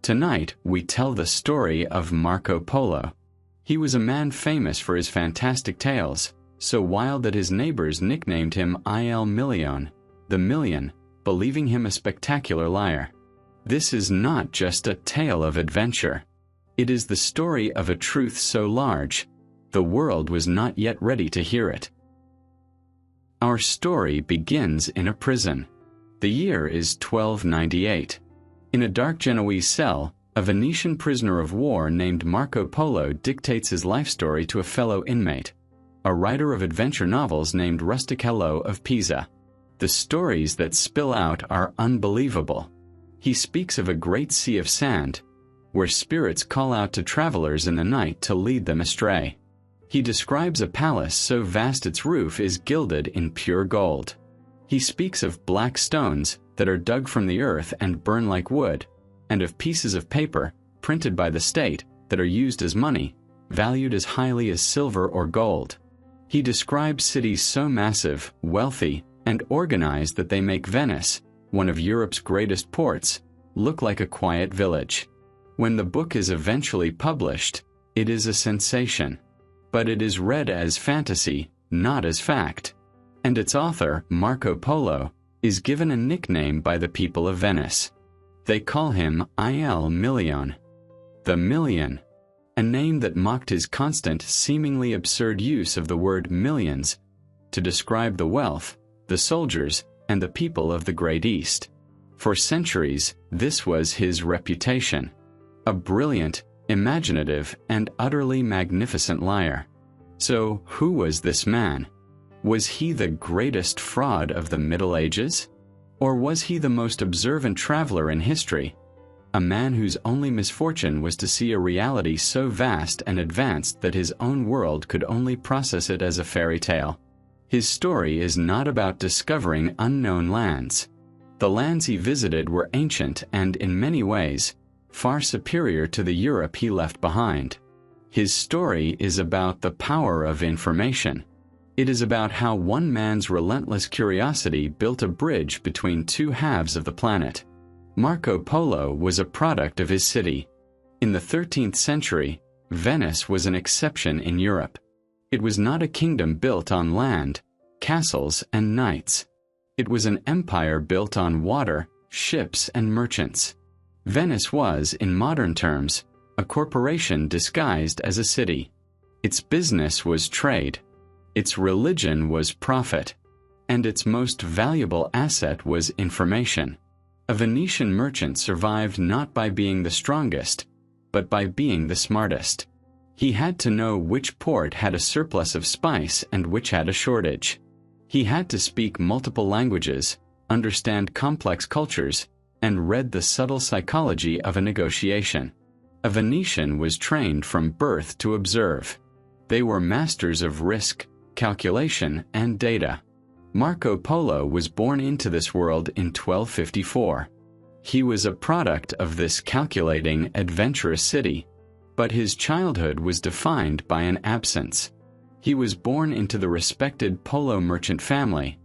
Tonight, we tell the story of Marco Polo. He was a man famous for his fantastic tales, so wild that his neighbors nicknamed him Il Milione, the million, believing him a spectacular liar. This is not just a tale of adventure. It is the story of a truth so large, the world was not yet ready to hear it. Our story begins in a prison. The year is 1298. In a dark Genoese cell, a Venetian prisoner of war named Marco Polo dictates his life story to a fellow inmate, a writer of adventure novels named Rustichello of Pisa. The stories that spill out are unbelievable. He speaks of a great sea of sand, where spirits call out to travelers in the night to lead them astray. He describes a palace so vast its roof is gilded in pure gold. He speaks of black stones that are dug from the earth and burn like wood, and of pieces of paper, printed by the state, that are used as money, valued as highly as silver or gold. He describes cities so massive, wealthy, and organized that they make Venice, one of Europe's greatest ports, look like a quiet village. When the book is eventually published, it is a sensation. But it is read as fantasy, not as fact. And its author, Marco Polo, is given a nickname by the people of Venice. They call him Il Milione, the million, a name that mocked his constant, seemingly absurd use of the word millions to describe the wealth, the soldiers, and the people of the Great East. For centuries, this was his reputation. A brilliant, imaginative, and utterly magnificent liar. So, who was this man? Was he the greatest fraud of the Middle Ages? Or was he the most observant traveler in history? A man whose only misfortune was to see a reality so vast and advanced that his own world could only process it as a fairy tale. His story is not about discovering unknown lands. The lands he visited were ancient and, in many ways, far superior to the Europe he left behind. His story is about the power of information. It is about how one man's relentless curiosity built a bridge between two halves of the planet. Marco Polo was a product of his city. In the 13th century, Venice was an exception in Europe. It was not a kingdom built on land, castles, and knights. It was an empire built on water, ships, and merchants. Venice was, in modern terms, a corporation disguised as a city. Its business was trade. Its religion was profit, and its most valuable asset was information. A Venetian merchant survived not by being the strongest, but by being the smartest. He had to know which port had a surplus of spice and which had a shortage. He had to speak multiple languages, understand complex cultures, and read the subtle psychology of a negotiation. A Venetian was trained from birth to observe. They were masters of risk, calculation, and data. Marco Polo was born into this world in 1254. He was a product of this calculating, adventurous city, but his childhood was defined by an absence. He was born into the respected Polo merchant family,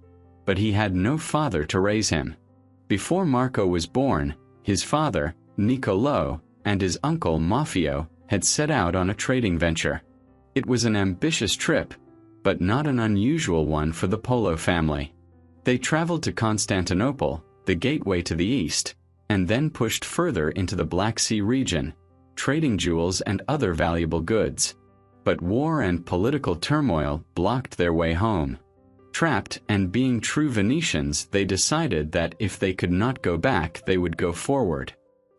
but he had no father to raise him. Before Marco was born, his father, Niccolò, and his uncle, Maffio, had set out on a trading venture. It was an ambitious trip, but not an unusual one for the Polo family. They traveled to Constantinople, the gateway to the east, and then pushed further into the Black Sea region, trading jewels and other valuable goods. But war and political turmoil blocked their way home. Trapped and being true Venetians, they decided that if they could not go back, they would go forward.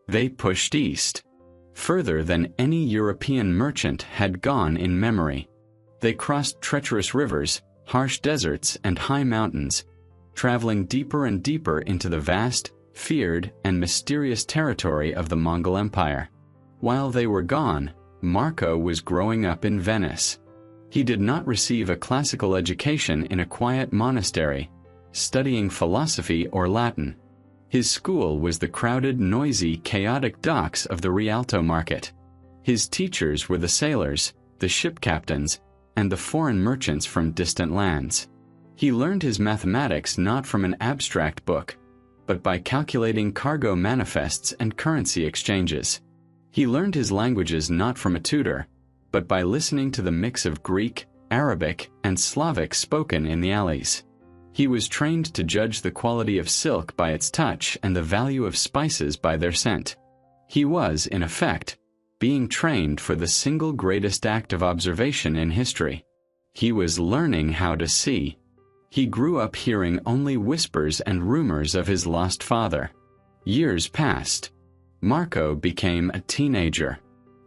They pushed east, further than any European merchant had gone in memory. They crossed treacherous rivers, harsh deserts, and high mountains, traveling deeper and deeper into the vast, feared, and mysterious territory of the Mongol Empire. While they were gone, Marco was growing up in Venice. He did not receive a classical education in a quiet monastery, studying philosophy or Latin. His school was the crowded, noisy, chaotic docks of the Rialto market. His teachers were the sailors, the ship captains, and the foreign merchants from distant lands. He learned his mathematics not from an abstract book, but by calculating cargo manifests and currency exchanges. He learned his languages not from a tutor, but by listening to the mix of Greek, Arabic, and Slavic spoken in the alleys. He was trained to judge the quality of silk by its touch and the value of spices by their scent. He was, in effect, being trained for the single greatest act of observation in history. He was learning how to see. He grew up hearing only whispers and rumors of his lost father. Years passed. Marco became a teenager.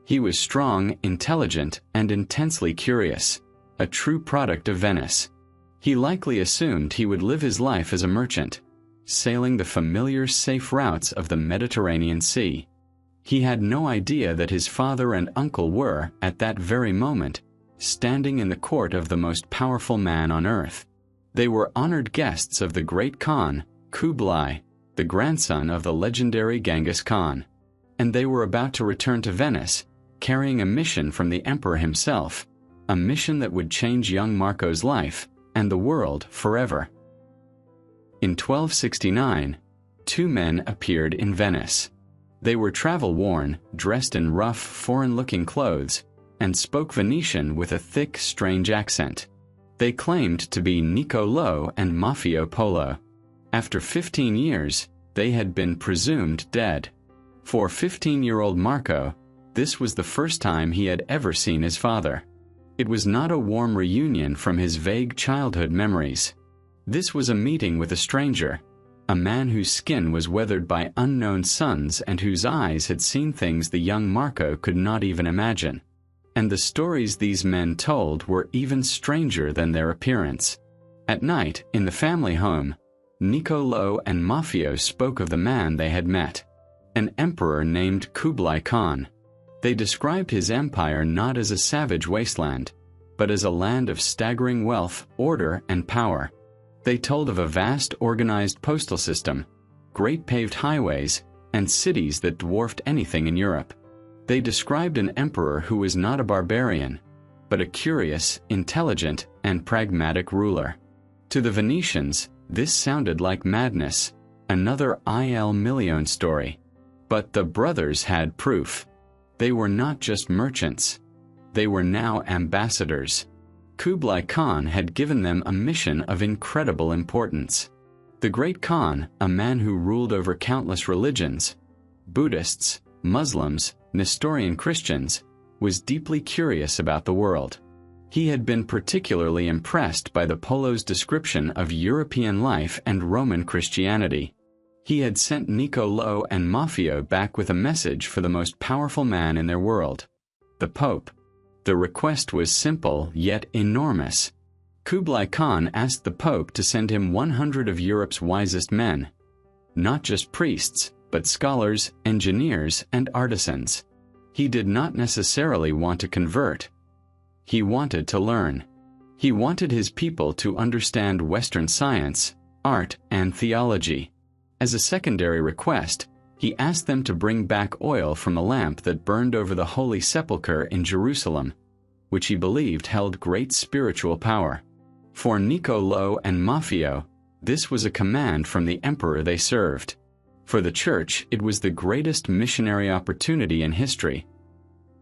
He was strong, intelligent, and intensely curious, a true product of Venice. He likely assumed he would live his life as a merchant, sailing the familiar, safe routes of the Mediterranean Sea. He had no idea that his father and uncle were, at that very moment, standing in the court of the most powerful man on earth. They were honored guests of the great Khan, Kublai, the grandson of the legendary Genghis Khan. And they were about to return to Venice, carrying a mission from the emperor himself, a mission that would change young Marco's life and the world forever. In 1269, two men appeared in Venice. They were travel-worn, dressed in rough, foreign-looking clothes, and spoke Venetian with a thick, strange accent. They claimed to be Niccolò and Maffeo Polo. After 15 years, they had been presumed dead. For 15-year-old Marco, this was the first time he had ever seen his father. It was not a warm reunion from his vague childhood memories. This was a meeting with a stranger, a man whose skin was weathered by unknown suns and whose eyes had seen things the young Marco could not even imagine. And the stories these men told were even stranger than their appearance. At night, in the family home, Niccolò and Maffeo spoke of the man they had met, an emperor named Kublai Khan. They described his empire not as a savage wasteland, but as a land of staggering wealth, order, and power. They told of a vast organized postal system, great paved highways, and cities that dwarfed anything in Europe. They described an emperor who was not a barbarian, but a curious, intelligent, and pragmatic ruler. To the Venetians, this sounded like madness, another Il Milione story. But the brothers had proof. They were not just merchants. They were now ambassadors. Kublai Khan had given them a mission of incredible importance. The great Khan, a man who ruled over countless religions, Buddhists, Muslims, Nestorian Christians, was deeply curious about the world. He had been particularly impressed by the Polo's description of European life and Roman Christianity. He had sent Niccolò and Maffeo back with a message for the most powerful man in their world, the Pope. The request was simple yet enormous. Kublai Khan asked the Pope to send him 100 of Europe's wisest men, not just priests, but scholars, engineers, and artisans. He did not necessarily want to convert. He wanted to learn. He wanted his people to understand Western science, art, and theology. As a secondary request, he asked them to bring back oil from the lamp that burned over the Holy Sepulchre in Jerusalem, which he believed held great spiritual power. For Niccolò and Maffeo, this was a command from the emperor they served. For the Church, it was the greatest missionary opportunity in history,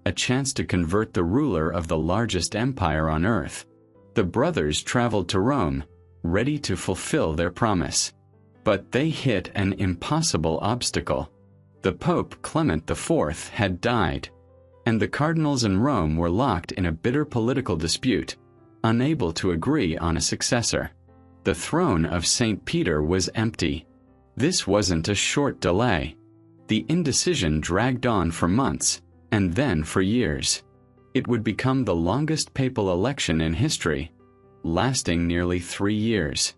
a chance to convert the ruler of the largest empire on earth. The brothers traveled to Rome, ready to fulfill their promise. But they hit an impossible obstacle. The Pope Clement IV had died, and the cardinals in Rome were locked in a bitter political dispute, unable to agree on a successor. The throne of St. Peter was empty. This wasn't a short delay. The indecision dragged on for months, and then for years. It would become the longest papal election in history, lasting nearly 3 years.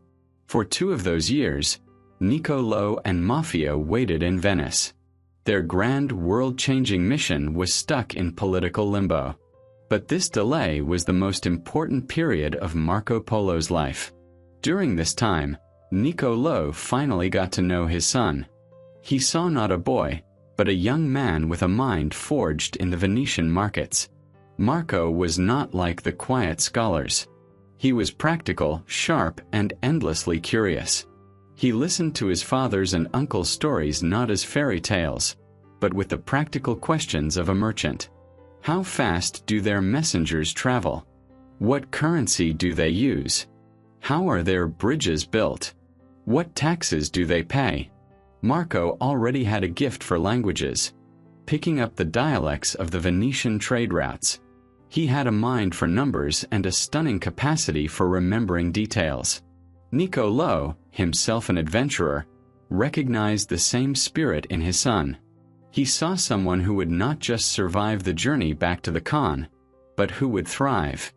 For 2 of those years, Niccolò and Maffeo waited in Venice. Their grand world-changing mission was stuck in political limbo. But this delay was the most important period of Marco Polo's life. During this time, Niccolò finally got to know his son. He saw not a boy, but a young man with a mind forged in the Venetian markets. Marco was not like the quiet scholars. He was practical, sharp, and endlessly curious. He listened to his father's and uncle's stories not as fairy tales, but with the practical questions of a merchant. How fast do their messengers travel? What currency do they use? How are their bridges built? What taxes do they pay? Marco already had a gift for languages, picking up the dialects of the Venetian trade routes. He had a mind for numbers and a stunning capacity for remembering details. Niccolo, himself an adventurer, recognized the same spirit in his son. He saw someone who would not just survive the journey back to the Khan, but who would thrive.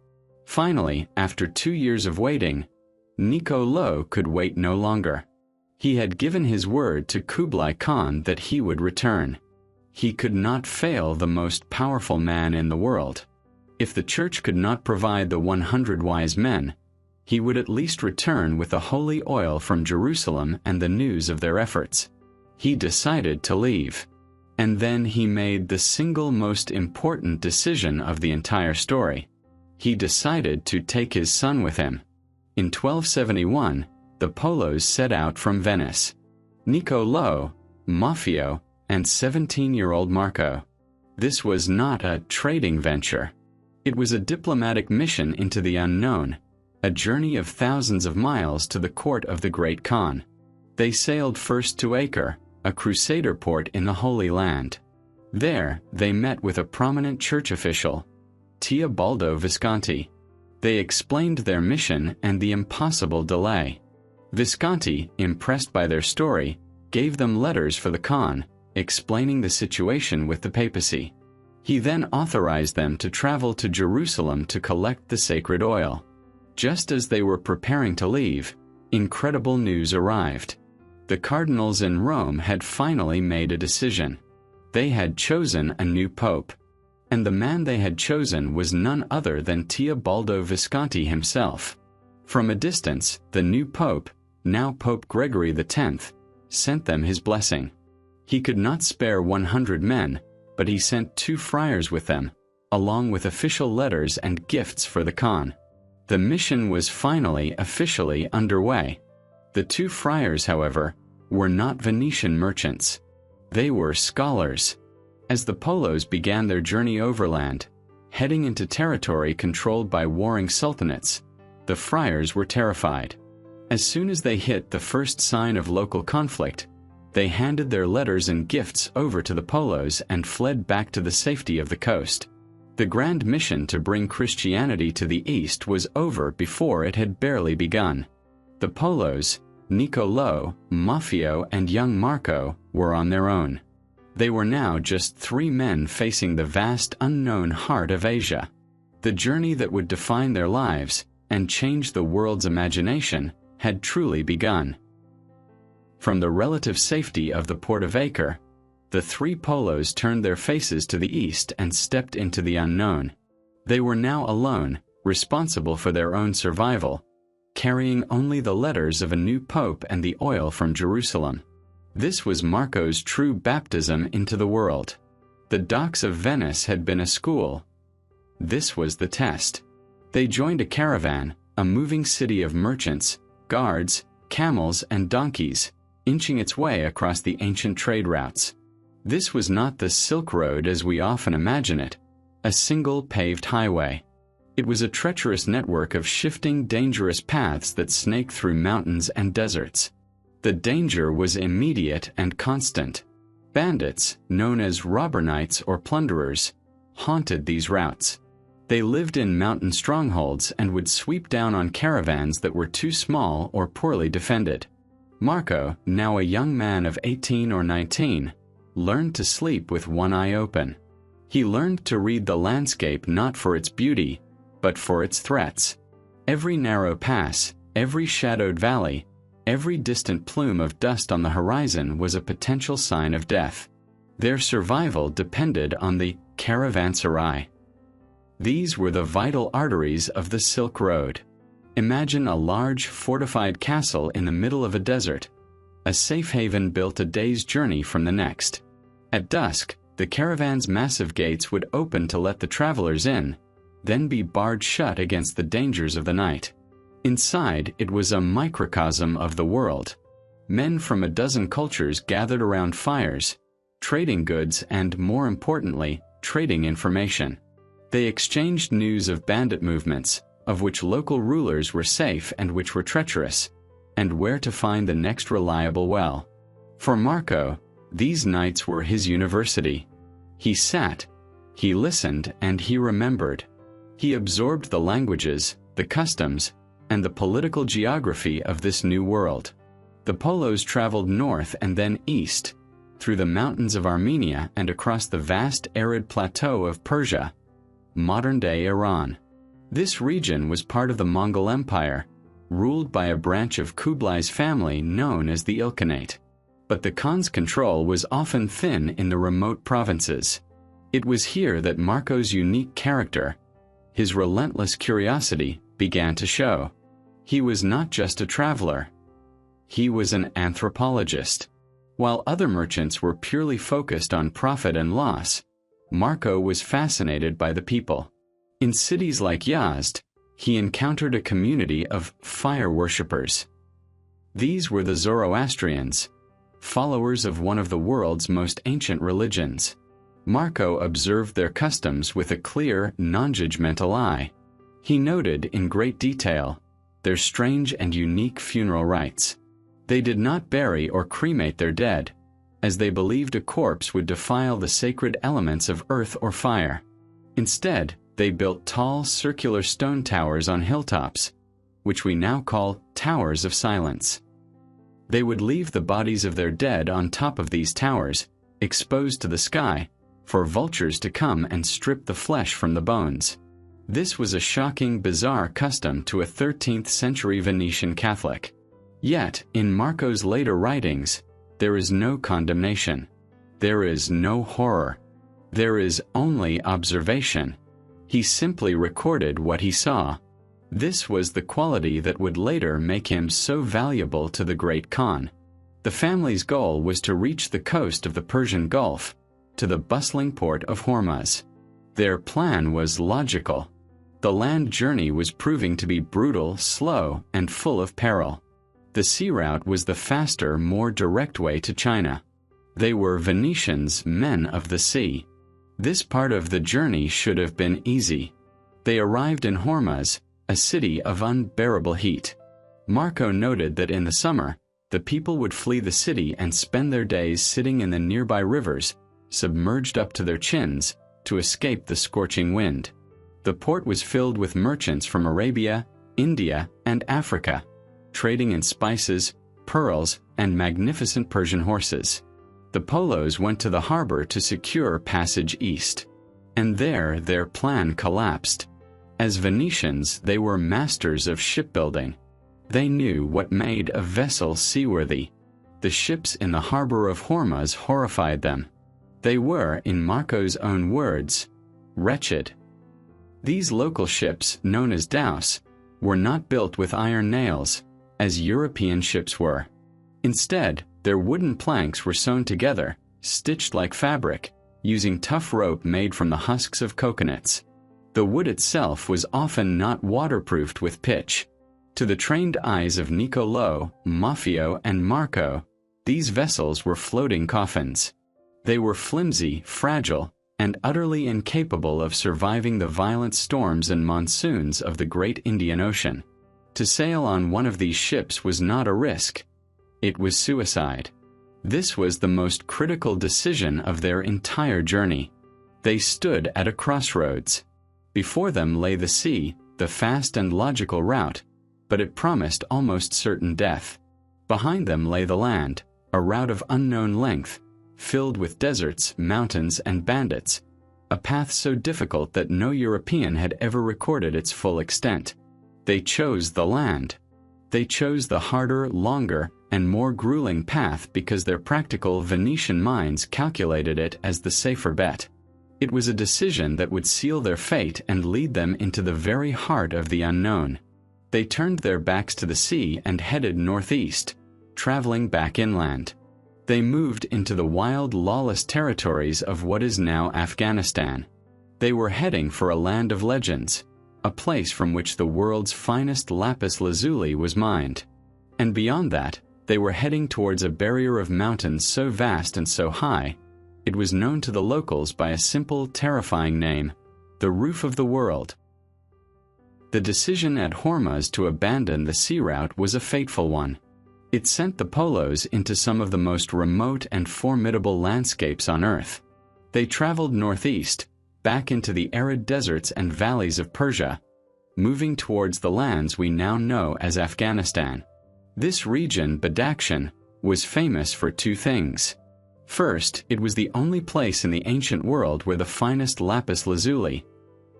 Finally, after 2 years of waiting, Niccolo could wait no longer. He had given his word to Kublai Khan that he would return. He could not fail the most powerful man in the world. If the church could not provide the 100 wise men, he would at least return with the holy oil from Jerusalem and the news of their efforts. He decided to leave. And then he made the single most important decision of the entire story. He decided to take his son with him. In 1271, the Polos set out from Venice. Niccolo, Maffeo, and 17-year-old Marco. This was not a trading venture. It was a diplomatic mission into the unknown, a journey of thousands of miles to the court of the Great Khan. They sailed first to Acre, a crusader port in the Holy Land. There, they met with a prominent church official, Teobaldo Visconti. They explained their mission and the impossible delay. Visconti, impressed by their story, gave them letters for the Khan, explaining the situation with the papacy. He then authorized them to travel to Jerusalem to collect the sacred oil. Just as they were preparing to leave, incredible news arrived. The cardinals in Rome had finally made a decision. They had chosen a new pope. And the man they had chosen was none other than Teobaldo Visconti himself. From a distance, the new pope, now Pope Gregory X, sent them his blessing. He could not spare 100 men, but he sent 2 friars with them, along with official letters and gifts for the Khan. The mission was finally officially underway. The 2 friars, however, were not Venetian merchants. They were scholars. As the Polos began their journey overland, heading into territory controlled by warring sultanates, the friars were terrified. As soon as they hit the first sign of local conflict, they handed their letters and gifts over to the Polos and fled back to the safety of the coast. The grand mission to bring Christianity to the east was over before it had barely begun. The Polos, Niccolo, Maffeo, and young Marco were on their own. They were now just 3 men facing the vast unknown heart of Asia. The journey that would define their lives and change the world's imagination had truly begun. From the relative safety of the port of Acre, the 3 Polos turned their faces to the east and stepped into the unknown. They were now alone, responsible for their own survival, carrying only the letters of a new pope and the oil from Jerusalem. This was Marco's true baptism into the world. The docks of Venice had been a school. This was the test. They joined a caravan, a moving city of merchants, guards, camels, and donkeys, inching its way across the ancient trade routes. This was not the Silk Road as we often imagine it, a single paved highway. It was a treacherous network of shifting, dangerous paths that snaked through mountains and deserts. The danger was immediate and constant. Bandits, known as robber knights or plunderers, haunted these routes. They lived in mountain strongholds and would sweep down on caravans that were too small or poorly defended. Marco, now a young man of 18 or 19, learned to sleep with one eye open. He learned to read the landscape not for its beauty, but for its threats. Every narrow pass, every shadowed valley, every distant plume of dust on the horizon was a potential sign of death. Their survival depended on the caravanserai. These were the vital arteries of the Silk Road. Imagine a large, fortified castle in the middle of a desert, a safe haven built a day's journey from the next. At dusk, the caravan's massive gates would open to let the travelers in, then be barred shut against the dangers of the night. Inside, it was a microcosm of the world. Men from a dozen cultures gathered around fires, trading goods and, more importantly, trading information. They exchanged news of bandit movements, of which local rulers were safe and which were treacherous, and where to find the next reliable well. For Marco, these nights were his university. He sat, he listened, and he remembered. He absorbed the languages, the customs, and the political geography of this new world. The Polos traveled north and then east, through the mountains of Armenia and across the vast arid plateau of Persia, modern-day Iran. This region was part of the Mongol Empire, ruled by a branch of Kublai's family known as the Ilkhanate. But the Khan's control was often thin in the remote provinces. It was here that Marco's unique character, his relentless curiosity, began to show. He was not just a traveler. He was an anthropologist. While other merchants were purely focused on profit and loss, Marco was fascinated by the people. In cities like Yazd, he encountered a community of fire worshippers. These were the Zoroastrians, followers of one of the world's most ancient religions. Marco observed their customs with a clear, non-judgmental eye. He noted in great detail their strange and unique funeral rites. They did not bury or cremate their dead, as they believed a corpse would defile the sacred elements of earth or fire. Instead, they built tall, circular stone towers on hilltops, which we now call towers of silence. They would leave the bodies of their dead on top of these towers, exposed to the sky, for vultures to come and strip the flesh from the bones. This was a shocking, bizarre custom to a 13th century Venetian Catholic. Yet, in Marco's later writings, there is no condemnation. There is no horror. There is only observation. He simply recorded what he saw. This was the quality that would later make him so valuable to the great Khan. The family's goal was to reach the coast of the Persian Gulf, to the bustling port of Hormuz. Their plan was logical. The land journey was proving to be brutal, slow, and full of peril. The sea route was the faster, more direct way to China. They were Venetians, men of the sea. This part of the journey should have been easy. They arrived in Hormuz, a city of unbearable heat. Marco noted that in the summer, the people would flee the city and spend their days sitting in the nearby rivers, submerged up to their chins, to escape the scorching wind. The port was filled with merchants from Arabia, India, and Africa, trading in spices, pearls, and magnificent Persian horses. The Polos went to the harbor to secure passage east. And there their plan collapsed. As Venetians, they were masters of shipbuilding. They knew what made a vessel seaworthy. The ships in the harbor of Hormuz horrified them. They were, in Marco's own words, wretched. These local ships, known as dhows, were not built with iron nails, as European ships were. Instead, their wooden planks were sewn together, stitched like fabric, using tough rope made from the husks of coconuts. The wood itself was often not waterproofed with pitch. To the trained eyes of Niccolò, Maffeo, and Marco, these vessels were floating coffins. They were flimsy, fragile, and utterly incapable of surviving the violent storms and monsoons of the great Indian Ocean. To sail on one of these ships was not a risk. It was suicide. This was the most critical decision of their entire journey. They stood at a crossroads. Before them lay the sea, the fast and logical route, but it promised almost certain death. Behind them lay the land, a route of unknown length, filled with deserts, mountains, and bandits, a path so difficult that no European had ever recorded its full extent. They chose the land. They chose the harder, longer, and more grueling path because their practical Venetian minds calculated it as the safer bet. It was a decision that would seal their fate and lead them into the very heart of the unknown. They turned their backs to the sea and headed northeast, traveling back inland. They moved into the wild, lawless territories of what is now Afghanistan. They were heading for a land of legends, a place from which the world's finest lapis lazuli was mined. And beyond that, They were heading towards a barrier of mountains so vast and so high, it was known to the locals by a simple, terrifying name, the Roof of the World. The decision at Hormuz to abandon the sea route was a fateful one. It sent the Polos into some of the most remote and formidable landscapes on Earth. They traveled northeast, back into the arid deserts and valleys of Persia, moving towards the lands we now know as Afghanistan. This region, Badakhshan, was famous for two things. First, it was the only place in the ancient world where the finest lapis lazuli,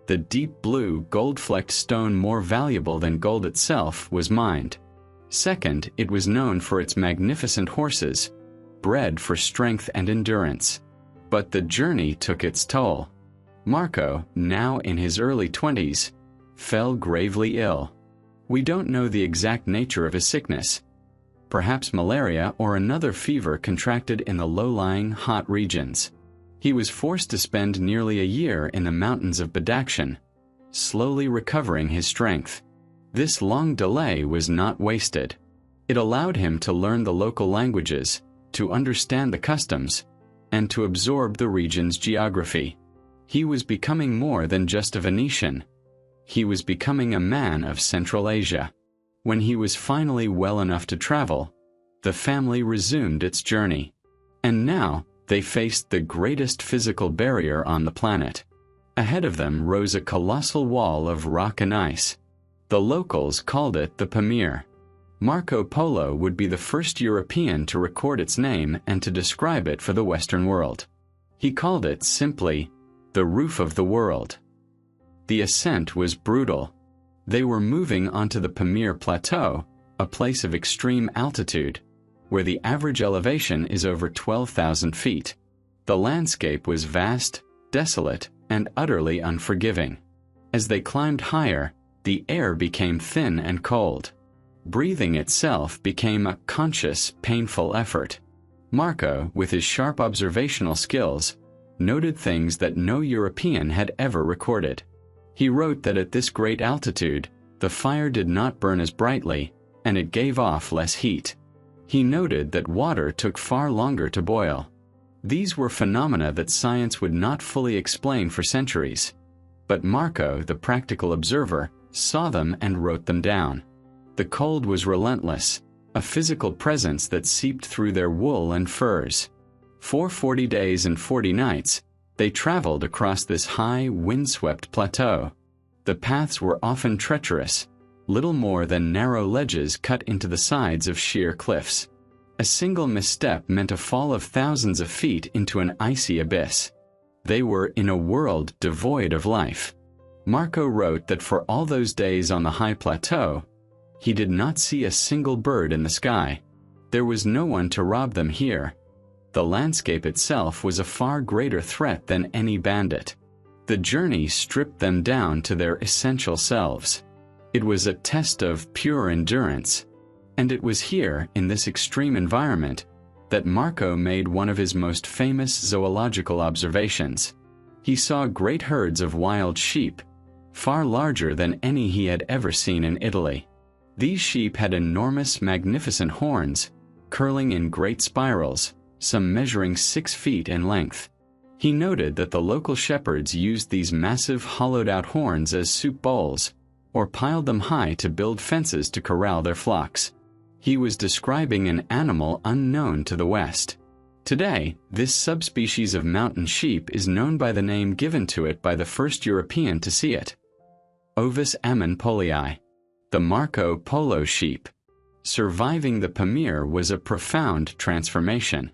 the deep blue, gold-flecked stone more valuable than gold itself, was mined. Second, it was known for its magnificent horses, bred for strength and endurance. But the journey took its toll. Marco, now in his early 20s, fell gravely ill. We don't know the exact nature of his sickness. Perhaps malaria or another fever contracted in the low-lying, hot regions. He was forced to spend nearly a year in the mountains of Badakhshan, slowly recovering his strength. This long delay was not wasted. It allowed him to learn the local languages, to understand the customs, and to absorb the region's geography. He was becoming more than just a Venetian. He was becoming a man of Central Asia. When he was finally well enough to travel, the family resumed its journey. And now, they faced the greatest physical barrier on the planet. Ahead of them rose a colossal wall of rock and ice. The locals called it the Pamir. Marco Polo would be the first European to record its name and to describe it for the Western world. He called it simply, the Roof of the World. The ascent was brutal. They were moving onto the Pamir Plateau, a place of extreme altitude, where the average elevation is over 12,000 feet. The landscape was vast, desolate, and utterly unforgiving. As they climbed higher, the air became thin and cold. Breathing itself became a conscious, painful effort. Marco, with his sharp observational skills, noted things that no European had ever recorded. He wrote that at this great altitude, the fire did not burn as brightly, and it gave off less heat. He noted that water took far longer to boil. These were phenomena that science would not fully explain for centuries. But Marco, the practical observer, saw them and wrote them down. The cold was relentless, a physical presence that seeped through their wool and furs. For 40 days and 40 nights, they traveled across this high, windswept plateau. The paths were often treacherous, little more than narrow ledges cut into the sides of sheer cliffs. A single misstep meant a fall of thousands of feet into an icy abyss. They were in a world devoid of life. Marco wrote that for all those days on the high plateau, he did not see a single bird in the sky. There was no one to rob them here. The landscape itself was a far greater threat than any bandit. The journey stripped them down to their essential selves. It was a test of pure endurance. And it was here, in this extreme environment, that Marco made one of his most famous zoological observations. He saw great herds of wild sheep, far larger than any he had ever seen in Italy. These sheep had enormous, magnificent horns, curling in great spirals, some measuring 6 feet in length. He noted that the local shepherds used these massive hollowed-out horns as soup bowls, or piled them high to build fences to corral their flocks. He was describing an animal unknown to the West. Today, this subspecies of mountain sheep is known by the name given to it by the first European to see it: Ovis ammonpolii, the Marco Polo sheep. Surviving the Pamir was a profound transformation.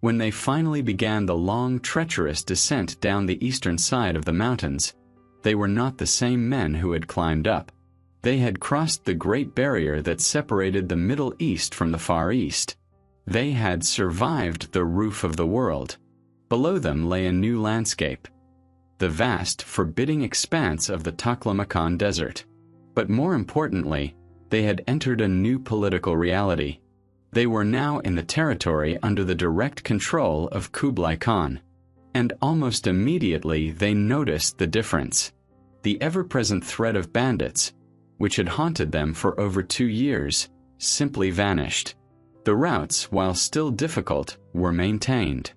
When they finally began the long, treacherous descent down the eastern side of the mountains, they were not the same men who had climbed up. They had crossed the great barrier that separated the Middle East from the Far East. They had survived the Roof of the World. Below them lay a new landscape, the vast, forbidding expanse of the Taklamakan Desert. But more importantly, they had entered a new political reality. They were now in the territory under the direct control of Kublai Khan. And almost immediately they noticed the difference. The ever-present threat of bandits, which had haunted them for over 2 years, simply vanished. The routes, while still difficult, were maintained.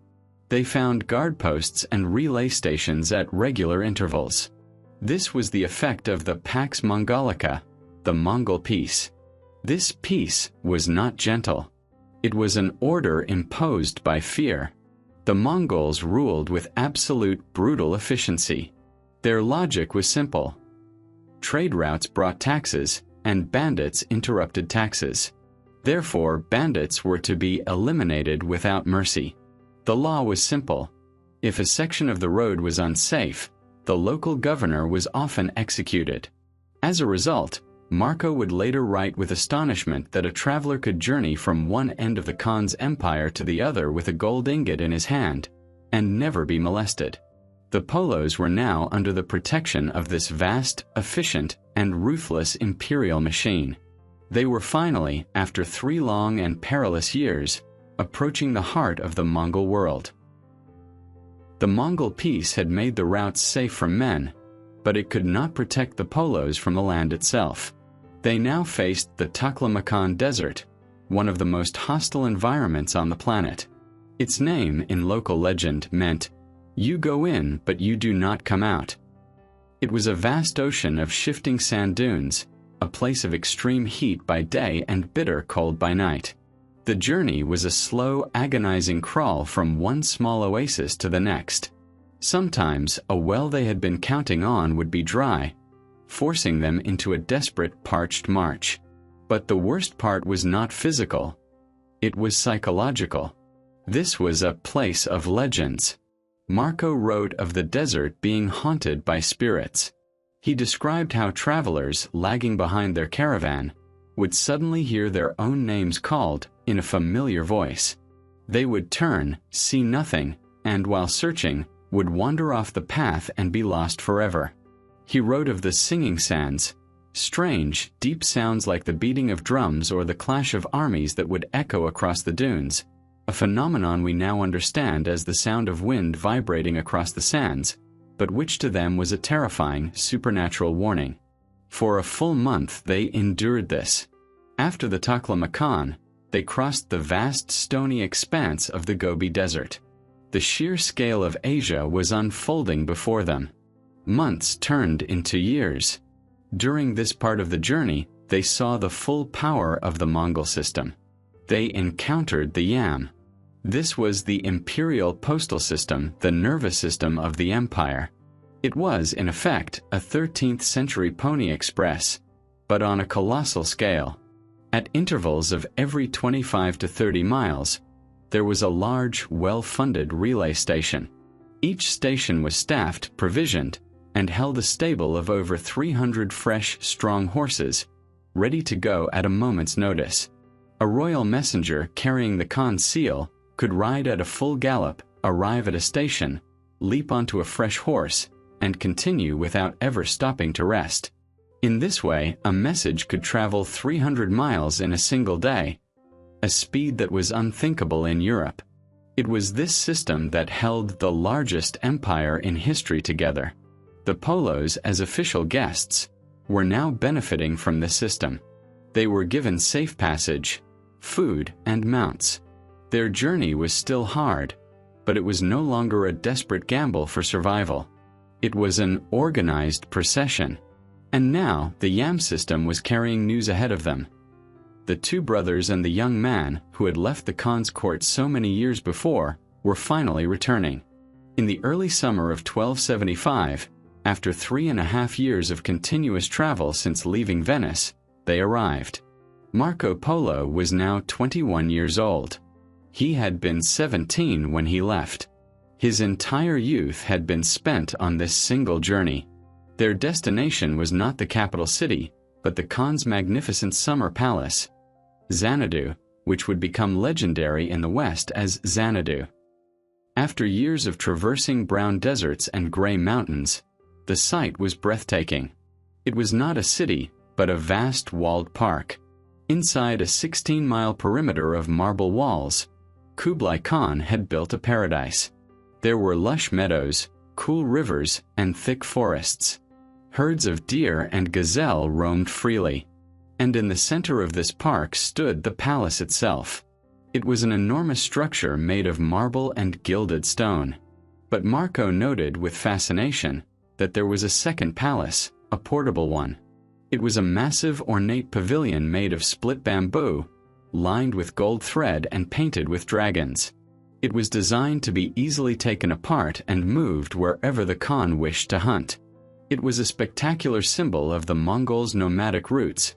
They found guard posts and relay stations at regular intervals. This was the effect of the Pax Mongolica, the Mongol peace. This peace was not gentle. It was an order imposed by fear. The Mongols ruled with absolute brutal efficiency. Their logic was simple. Trade routes brought taxes, and bandits interrupted taxes. Therefore, bandits were to be eliminated without mercy. The law was simple. If a section of the road was unsafe, the local governor was often executed. As a result, Marco would later write with astonishment that a traveler could journey from one end of the Khan's empire to the other with a gold ingot in his hand, and never be molested. The Polos were now under the protection of this vast, efficient, and ruthless imperial machine. They were finally, after 3 long and perilous years, approaching the heart of the Mongol world. The Mongol peace had made the routes safe from men, but it could not protect the Polos from the land itself. They now faced the Taklamakan Desert, one of the most hostile environments on the planet. Its name, in local legend, meant, "You go in, but you do not come out." It was a vast ocean of shifting sand dunes, a place of extreme heat by day and bitter cold by night. The journey was a slow, agonizing crawl from one small oasis to the next. Sometimes a well they had been counting on would be dry, forcing them into a desperate parched march. But the worst part was not physical. It was psychological. This was a place of legends. Marco wrote of the desert being haunted by spirits. He described how travelers, lagging behind their caravan, would suddenly hear their own names called in a familiar voice. They would turn, see nothing, and while searching, would wander off the path and be lost forever. He wrote of the singing sands, strange, deep sounds like the beating of drums or the clash of armies that would echo across the dunes, a phenomenon we now understand as the sound of wind vibrating across the sands, but which to them was a terrifying, supernatural warning. For a full month they endured this. After the Taklamakan, they crossed the vast stony expanse of the Gobi Desert. The sheer scale of Asia was unfolding before them. Months turned into years. During this part of the journey, they saw the full power of the Mongol system. They encountered the Yam. This was the imperial postal system, the nervous system of the empire. It was, in effect, a 13th century pony express, but on a colossal scale. At intervals of every 25 to 30 miles, there was a large, well-funded relay station. Each station was staffed, provisioned, and held a stable of over 300 fresh, strong horses, ready to go at a moment's notice. A royal messenger carrying the Khan's seal could ride at a full gallop, arrive at a station, leap onto a fresh horse, and continue without ever stopping to rest. In this way, a message could travel 300 miles in a single day, a speed that was unthinkable in Europe. It was this system that held the largest empire in history together. The Polos, as official guests, were now benefiting from this system. They were given safe passage, food, and mounts. Their journey was still hard, but it was no longer a desperate gamble for survival. It was an organized procession. And now the Yam system was carrying news ahead of them. The 2 brothers and the young man who had left the Khan's court so many years before were finally returning. In the early summer of 1275, after 3.5 years of continuous travel since leaving Venice, they arrived. Marco Polo was now 21 years old. He had been 17 when he left. His entire youth had been spent on this single journey. Their destination was not the capital city, but the Khan's magnificent summer palace, Xanadu, which would become legendary in the West as Xanadu. After years of traversing brown deserts and gray mountains, the sight was breathtaking. It was not a city, but a vast walled park. Inside a 16-mile perimeter of marble walls, Kublai Khan had built a paradise. There were lush meadows, cool rivers, and thick forests. Herds of deer and gazelle roamed freely. And in the center of this park stood the palace itself. It was an enormous structure made of marble and gilded stone. But Marco noted with fascination that there was a second palace, a portable one. It was a massive ornate pavilion made of split bamboo, lined with gold thread and painted with dragons. It was designed to be easily taken apart and moved wherever the Khan wished to hunt. It was a spectacular symbol of the Mongols' nomadic roots,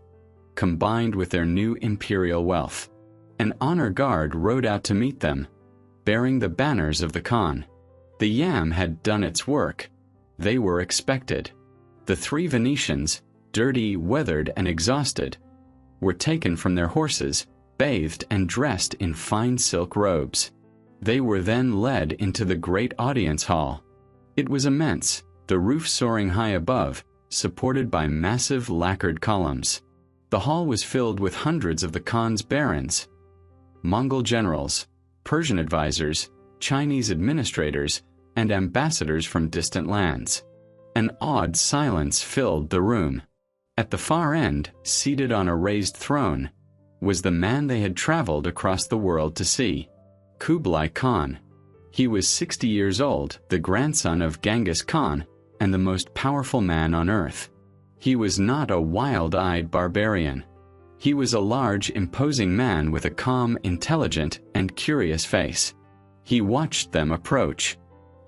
combined with their new imperial wealth. An honor guard rode out to meet them, bearing the banners of the Khan. The yam had done its work. They were expected. The three Venetians, dirty, weathered, and exhausted, were taken from their horses, bathed and dressed in fine silk robes. They were then led into the great audience hall. It was immense, the roof soaring high above, supported by massive lacquered columns. The hall was filled with hundreds of the Khan's barons, Mongol generals, Persian advisors, Chinese administrators, and ambassadors from distant lands. An awed silence filled the room. At the far end, seated on a raised throne, was the man they had traveled across the world to see, Kublai Khan. He was 60 years old, the grandson of Genghis Khan, and the most powerful man on earth. He was not a wild-eyed barbarian. He was a large, imposing man with a calm, intelligent, and curious face. He watched them approach.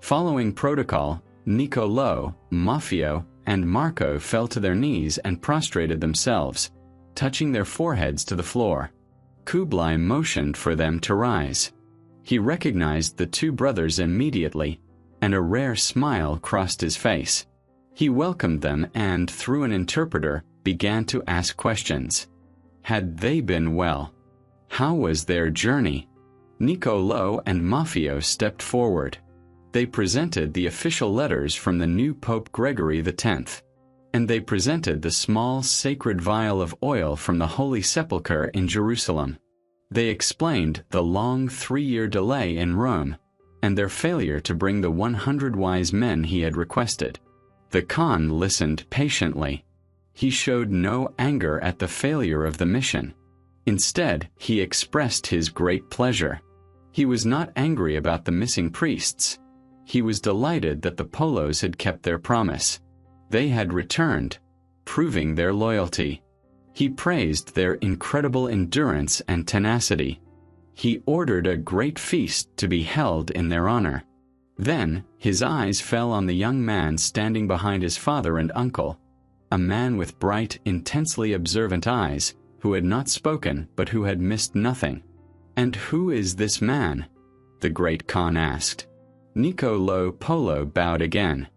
Following protocol, Niccolo, Maffeo, and Marco fell to their knees and prostrated themselves, touching their foreheads to the floor. Kublai motioned for them to rise. He recognized the two brothers immediately, and a rare smile crossed his face. He welcomed them and, through an interpreter, began to ask questions. Had they been well? How was their journey? Niccolo and Maffeo stepped forward. They presented the official letters from the new Pope Gregory X, and they presented the small sacred vial of oil from the Holy Sepulchre in Jerusalem. They explained the long 3-year delay in Rome, and their failure to bring the 100 wise men he had requested. The Khan listened patiently. He showed no anger at the failure of the mission. Instead, he expressed his great pleasure. He was not angry about the missing priests. He was delighted that the Polos had kept their promise. They had returned, proving their loyalty. He praised their incredible endurance and tenacity. He ordered a great feast to be held in their honor. Then, his eyes fell on the young man standing behind his father and uncle, a man with bright, intensely observant eyes, who had not spoken but who had missed nothing. "And who is this man?" the great Khan asked. Niccolo Polo bowed again.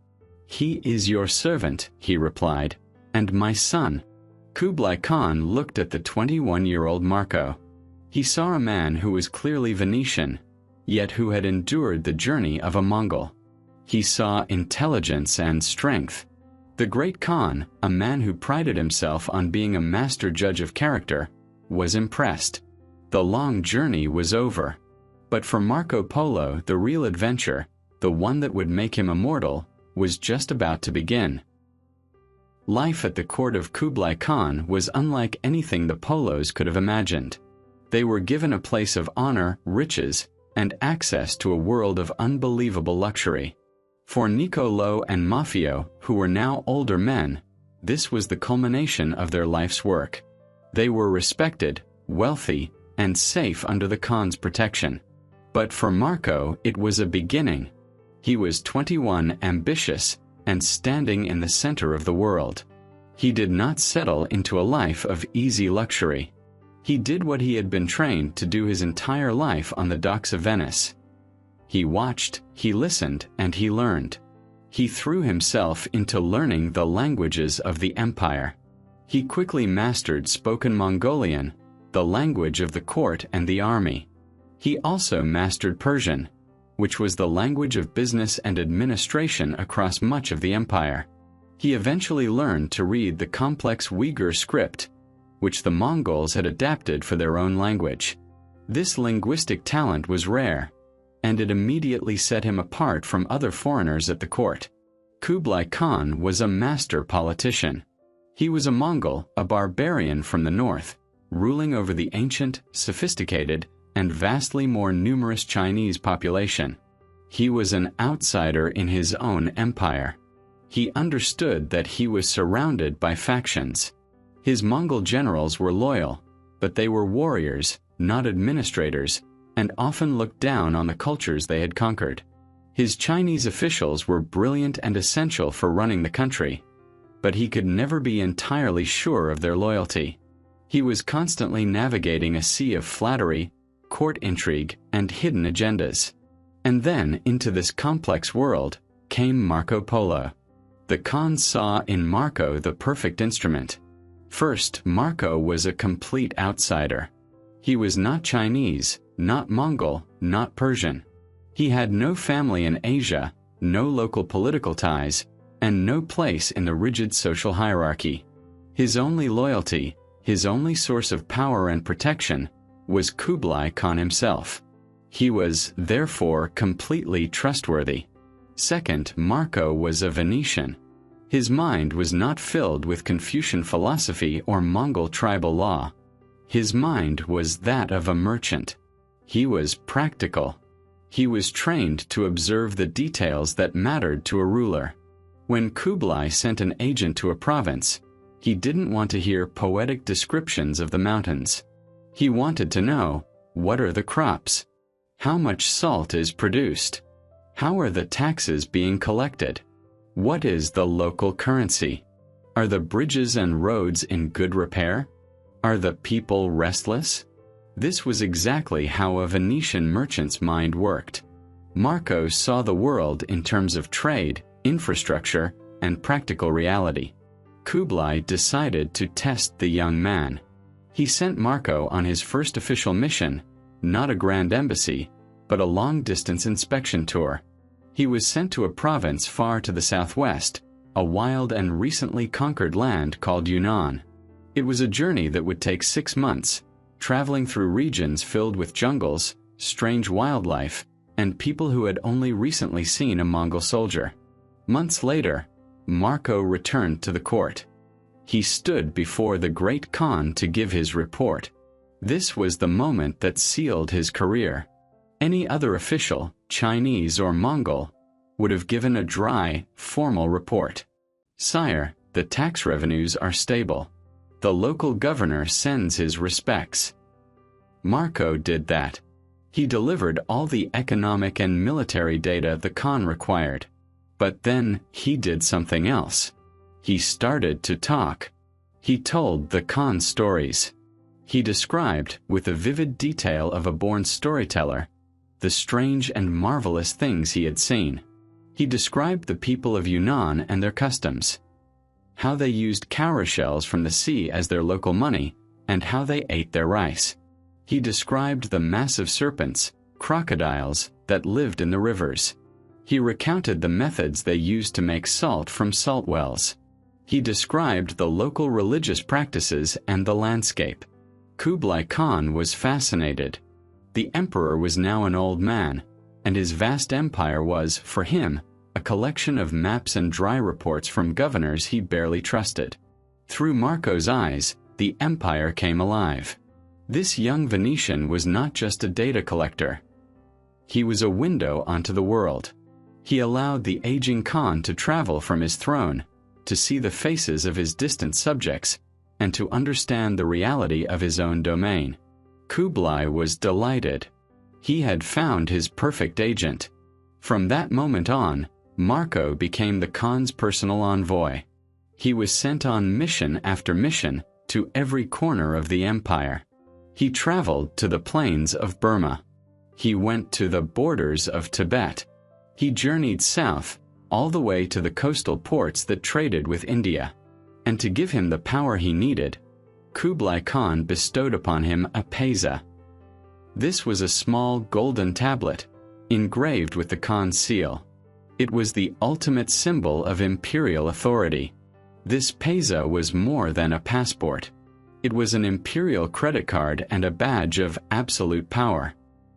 "He is your servant," he replied, "and my son." Kublai Khan looked at the 21-year-old Marco. He saw a man who was clearly Venetian, yet who had endured the journey of a Mongol. He saw intelligence and strength. The great Khan, a man who prided himself on being a master judge of character, was impressed. The long journey was over. But for Marco Polo, the real adventure, the one that would make him immortal, was just about to begin. Life at the court of Kublai Khan was unlike anything the Polos could have imagined. They were given a place of honor, riches, and access to a world of unbelievable luxury. For Niccolo and Maffeo, who were now older men, this was the culmination of their life's work. They were respected, wealthy, and safe under the Khan's protection. But for Marco, it was a beginning. He was 21, ambitious, and standing in the center of the world. He did not settle into a life of easy luxury. He did what he had been trained to do his entire life on the docks of Venice. He watched, he listened, and he learned. He threw himself into learning the languages of the empire. He quickly mastered spoken Mongolian, the language of the court and the army. He also mastered Persian, which was the language of business and administration across much of the empire. He eventually learned to read the complex Uyghur script, which the Mongols had adapted for their own language. This linguistic talent was rare, and it immediately set him apart from other foreigners at the court. Kublai Khan was a master politician. He was a Mongol, a barbarian from the north, ruling over the ancient, sophisticated, and vastly more numerous Chinese population. He was an outsider in his own empire. He understood that he was surrounded by factions. His Mongol generals were loyal, but they were warriors, not administrators, and often looked down on the cultures they had conquered. His Chinese officials were brilliant and essential for running the country, but he could never be entirely sure of their loyalty. He was constantly navigating a sea of flattery, court intrigue, and hidden agendas. And then, into this complex world, came Marco Polo. The Khans saw in Marco the perfect instrument. First, Marco was a complete outsider. He was not Chinese, not Mongol, not Persian. He had no family in Asia, no local political ties, and no place in the rigid social hierarchy. His only loyalty, his only source of power and protection, was Kublai Khan himself. He was, therefore, completely trustworthy. Second, Marco was a Venetian. His mind was not filled with Confucian philosophy or Mongol tribal law. His mind was that of a merchant. He was practical. He was trained to observe the details that mattered to a ruler. When Kublai sent an agent to a province, he didn't want to hear poetic descriptions of the mountains. He wanted to know, what are the crops? How much salt is produced? How are the taxes being collected? What is the local currency? Are the bridges and roads in good repair? Are the people restless? This was exactly how a Venetian merchant's mind worked. Marco saw the world in terms of trade, infrastructure, and practical reality. Kublai decided to test the young man. He sent Marco on his first official mission, not a grand embassy, but a long-distance inspection tour. He was sent to a province far to the southwest, a wild and recently conquered land called Yunnan. It was a journey that would take 6 months, traveling through regions filled with jungles, strange wildlife, and people who had only recently seen a Mongol soldier. Months later, Marco returned to the court. He stood before the great Khan to give his report. This was the moment that sealed his career. Any other official, Chinese or Mongol, would have given a dry, formal report. Sire, the tax revenues are stable. The local governor sends his respects. Marco did that. He delivered all the economic and military data the Khan required. But then he did something else. He started to talk. He told the Khan stories. He described, with the vivid detail of a born storyteller, the strange and marvelous things he had seen. He described the people of Yunnan and their customs, how they used cowrie shells from the sea as their local money, and how they ate their rice. He described the massive serpents, crocodiles, that lived in the rivers. He recounted the methods they used to make salt from salt wells. He described the local religious practices and the landscape. Kublai Khan was fascinated. The emperor was now an old man, and his vast empire was, for him, a collection of maps and dry reports from governors he barely trusted. Through Marco's eyes, the empire came alive. This young Venetian was not just a data collector. He was a window onto the world. He allowed the aging Khan to travel from his throne, to see the faces of his distant subjects, and to understand the reality of his own domain. Kublai was delighted. He had found his perfect agent. From that moment on, Marco became the Khan's personal envoy. He was sent on mission after mission to every corner of the empire. He traveled to the plains of Burma. He went to the borders of Tibet. He journeyed south, all the way to the coastal ports that traded with India. And to give him the power he needed, Kublai Khan bestowed upon him a peza. This was a small golden tablet, engraved with the Khan's seal. It was the ultimate symbol of imperial authority. This peza was more than a passport. It was an imperial credit card and a badge of absolute power.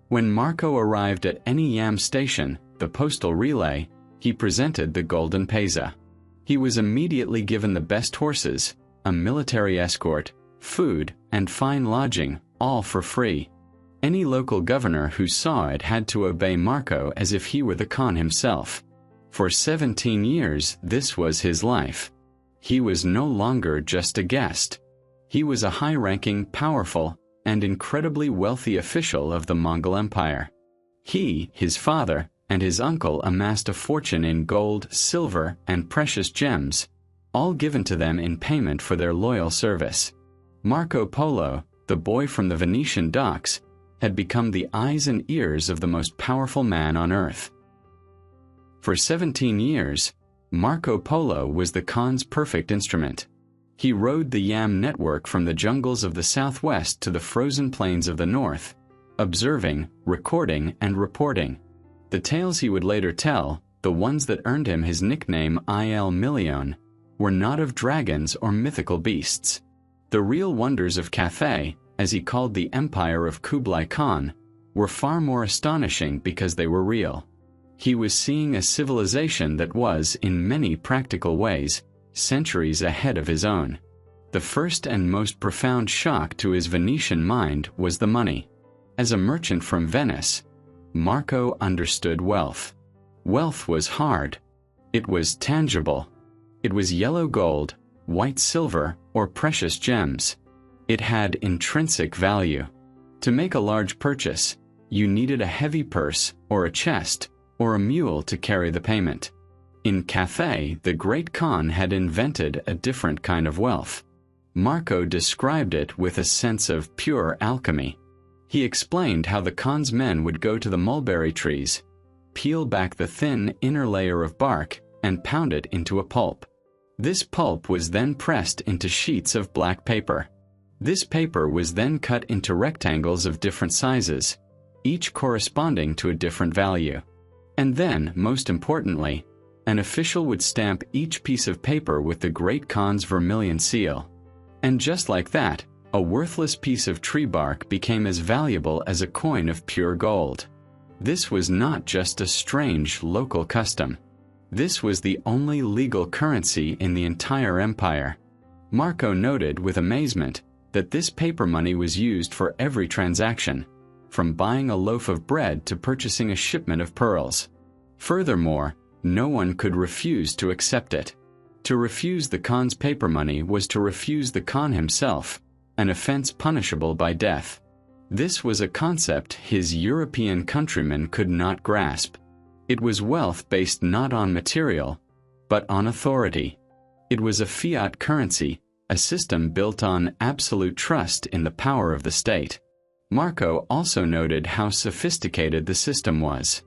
When Marco arrived at any Yam station, the postal relay, he presented the golden peza. He was immediately given the best horses, a military escort, food, and fine lodging, all for free. Any local governor who saw it had to obey Marco as if he were the Khan himself. For 17 years, this was his life. He was no longer just a guest. He was a high-ranking, powerful, and incredibly wealthy official of the Mongol Empire. He, his father, and his uncle amassed a fortune in gold, silver, and precious gems, all given to them in payment for their loyal service. Marco Polo, the boy from the Venetian docks, had become the eyes and ears of the most powerful man on earth. For 17 years, Marco Polo was the Khan's perfect instrument. He rode the Yam network from the jungles of the southwest to the frozen plains of the north, observing, recording, and reporting. The tales he would later tell, the ones that earned him his nickname Il Million, were not of dragons or mythical beasts. The real wonders of Cathay, as he called the empire of Kublai Khan, were far more astonishing because they were real. He was seeing a civilization that was, in many practical ways, centuries ahead of his own. The first and most profound shock to his Venetian mind was the money. As a merchant from Venice, Marco understood wealth. Wealth was hard. It was tangible. It was yellow gold, white silver, or precious gems. It had intrinsic value. To make a large purchase, you needed a heavy purse, or a chest, or a mule to carry the payment. In Cathay, the great Khan had invented a different kind of wealth. Marco described it with a sense of pure alchemy. He explained how the Khan's men would go to the mulberry trees, peel back the thin inner layer of bark, and pound it into a pulp. This pulp was then pressed into sheets of black paper. This paper was then cut into rectangles of different sizes, each corresponding to a different value. And then, most importantly, an official would stamp each piece of paper with the great Khan's vermilion seal. And just like that, a worthless piece of tree bark became as valuable as a coin of pure gold. This was not just a strange local custom. This was the only legal currency in the entire empire. Marco noted with amazement that this paper money was used for every transaction, from buying a loaf of bread to purchasing a shipment of pearls. Furthermore, no one could refuse to accept it. To refuse the Khan's paper money was to refuse the Khan himself, an offense punishable by death. This was a concept his European countrymen could not grasp. It was wealth based not on material, but on authority. It was a fiat currency, a system built on absolute trust in the power of the state. Marco also noted how sophisticated the system was.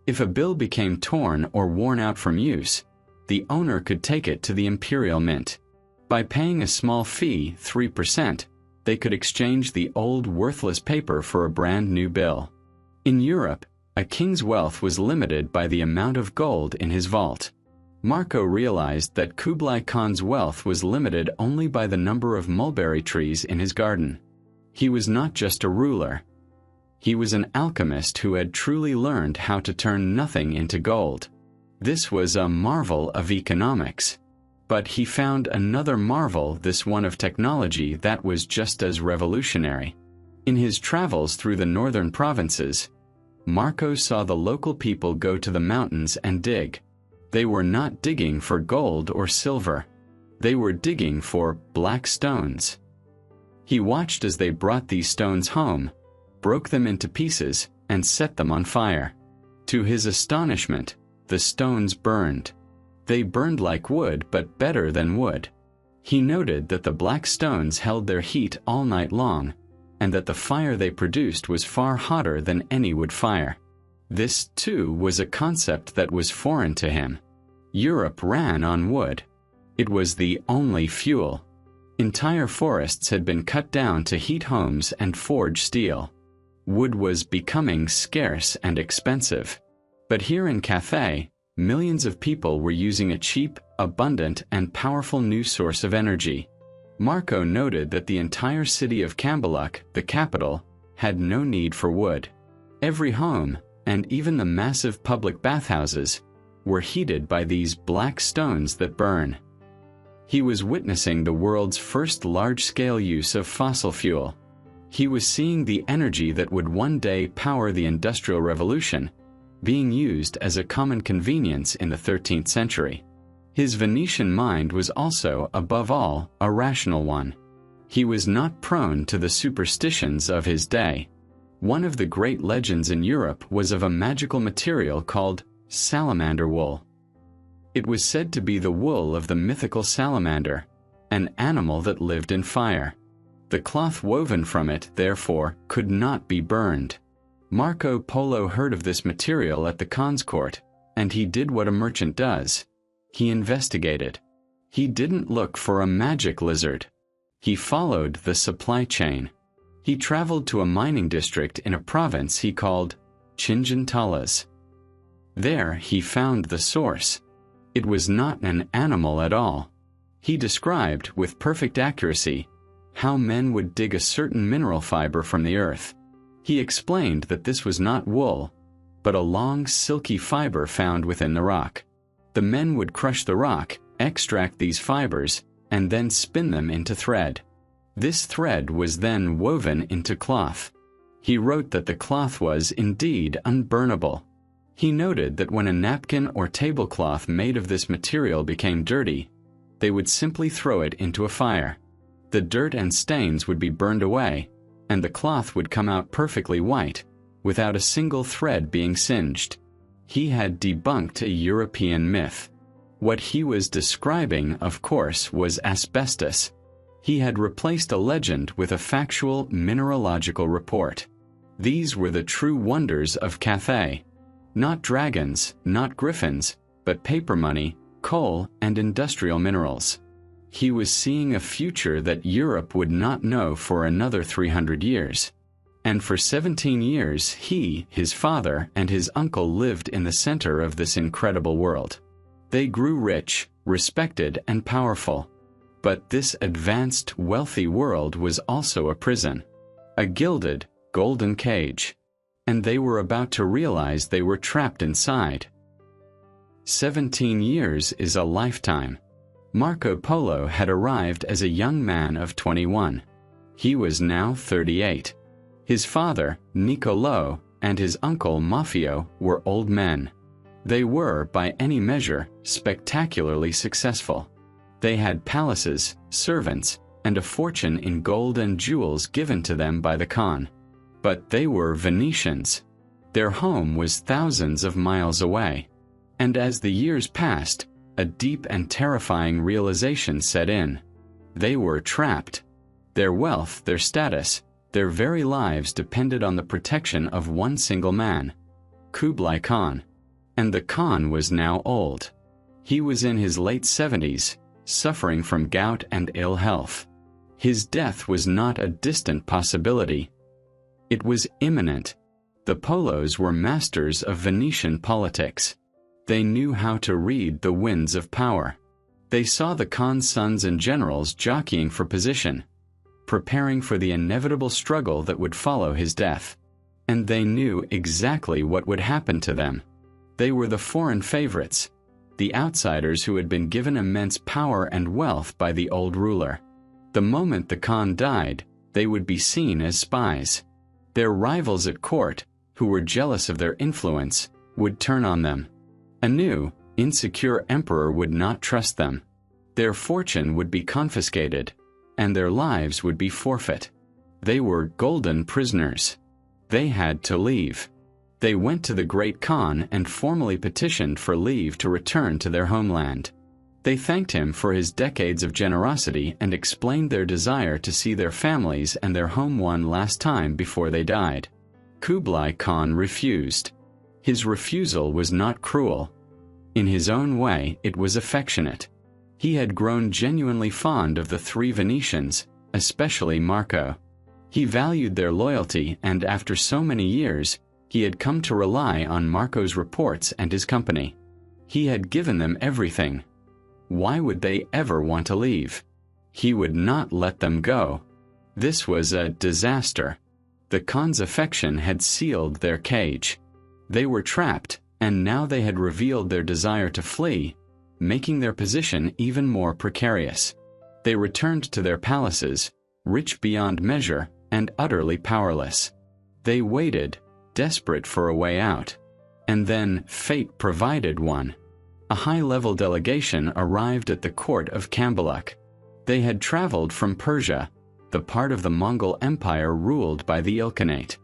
If a bill became torn or worn out from use, the owner could take it to the imperial mint. By paying a small fee, 3%, they could exchange the old worthless paper for a brand new bill. In Europe, a king's wealth was limited by the amount of gold in his vault. Marco realized that Kublai Khan's wealth was limited only by the number of mulberry trees in his garden. He was not just a ruler. He was an alchemist who had truly learned how to turn nothing into gold. This was a marvel of economics. But he found another marvel, this one of technology, that was just as revolutionary. In his travels through the northern provinces, Marco saw the local people go to the mountains and dig. They were not digging for gold or silver. They were digging for black stones. He watched as they brought these stones home, broke them into pieces, and set them on fire. To his astonishment, the stones burned. They burned like wood, but better than wood. He noted that the black stones held their heat all night long, and that the fire they produced was far hotter than any wood fire. This, too, was a concept that was foreign to him. Europe ran on wood. It was the only fuel. Entire forests had been cut down to heat homes and forge steel. Wood was becoming scarce and expensive. But here in Cathay, millions of people were using a cheap, abundant, and powerful new source of energy. Marco noted that the entire city of Cambaluc, the capital, had no need for wood. Every home, and even the massive public bathhouses, were heated by these black stones that burn. He was witnessing the world's first large-scale use of fossil fuel. He was seeing the energy that would one day power the Industrial Revolution, being used as a common convenience in the 13th century. His Venetian mind was also, above all, a rational one. He was not prone to the superstitions of his day. One of the great legends in Europe was of a magical material called salamander wool. It was said to be the wool of the mythical salamander, an animal that lived in fire. The cloth woven from it, therefore, could not be burned. Marco Polo heard of this material at the Khan's court, and he did what a merchant does. He investigated. He didn't look for a magic lizard. He followed the supply chain. He traveled to a mining district in a province he called Chinchentalas. There he found the source. It was not an animal at all. He described, with perfect accuracy, how men would dig a certain mineral fiber from the earth. He explained that this was not wool, but a long, silky fiber found within the rock. The men would crush the rock, extract these fibers, and then spin them into thread. This thread was then woven into cloth. He wrote that the cloth was indeed unburnable. He noted that when a napkin or tablecloth made of this material became dirty, they would simply throw it into a fire. The dirt and stains would be burned away, and the cloth would come out perfectly white, without a single thread being singed. He had debunked a European myth. What he was describing, of course, was asbestos. He had replaced a legend with a factual mineralogical report. These were the true wonders of Cathay. Not dragons, not griffins, but paper money, coal, and industrial minerals. He was seeing a future that Europe would not know for another 300 years. And for 17 years he, his father, and his uncle lived in the center of this incredible world. They grew rich, respected, and powerful. But this advanced, wealthy world was also a prison. A gilded, golden cage. And they were about to realize they were trapped inside. 17 years is a lifetime. Marco Polo had arrived as a young man of 21. He was now 38. His father, Niccolò, and his uncle, Maffeo, were old men. They were, by any measure, spectacularly successful. They had palaces, servants, and a fortune in gold and jewels given to them by the Khan. But they were Venetians. Their home was thousands of miles away. And as the years passed, a deep and terrifying realization set in. They were trapped. Their wealth, their status, their very lives depended on the protection of one single man, Kublai Khan. And the Khan was now old. He was in his late 70s, suffering from gout and ill health. His death was not a distant possibility. It was imminent. The Polos were masters of Venetian politics. They knew how to read the winds of power. They saw the Khan's sons and generals jockeying for position, preparing for the inevitable struggle that would follow his death. And they knew exactly what would happen to them. They were the foreign favorites, the outsiders who had been given immense power and wealth by the old ruler. The moment the Khan died, they would be seen as spies. Their rivals at court, who were jealous of their influence, would turn on them. A new, insecure emperor would not trust them. Their fortune would be confiscated, and their lives would be forfeit. They were golden prisoners. They had to leave. They went to the great Khan and formally petitioned for leave to return to their homeland. They thanked him for his decades of generosity and explained their desire to see their families and their home one last time before they died. Kublai Khan refused. His refusal was not cruel. In his own way, it was affectionate. He had grown genuinely fond of the three Venetians, especially Marco. He valued their loyalty, and after so many years, he had come to rely on Marco's reports and his company. He had given them everything. Why would they ever want to leave? He would not let them go. This was a disaster. The Khan's affection had sealed their cage. They were trapped, and now they had revealed their desire to flee, making their position even more precarious. They returned to their palaces, rich beyond measure, and utterly powerless. They waited, desperate for a way out. And then fate provided one. A high-level delegation arrived at the court of Kublai. They had traveled from Persia, the part of the Mongol Empire ruled by the Ilkhanate.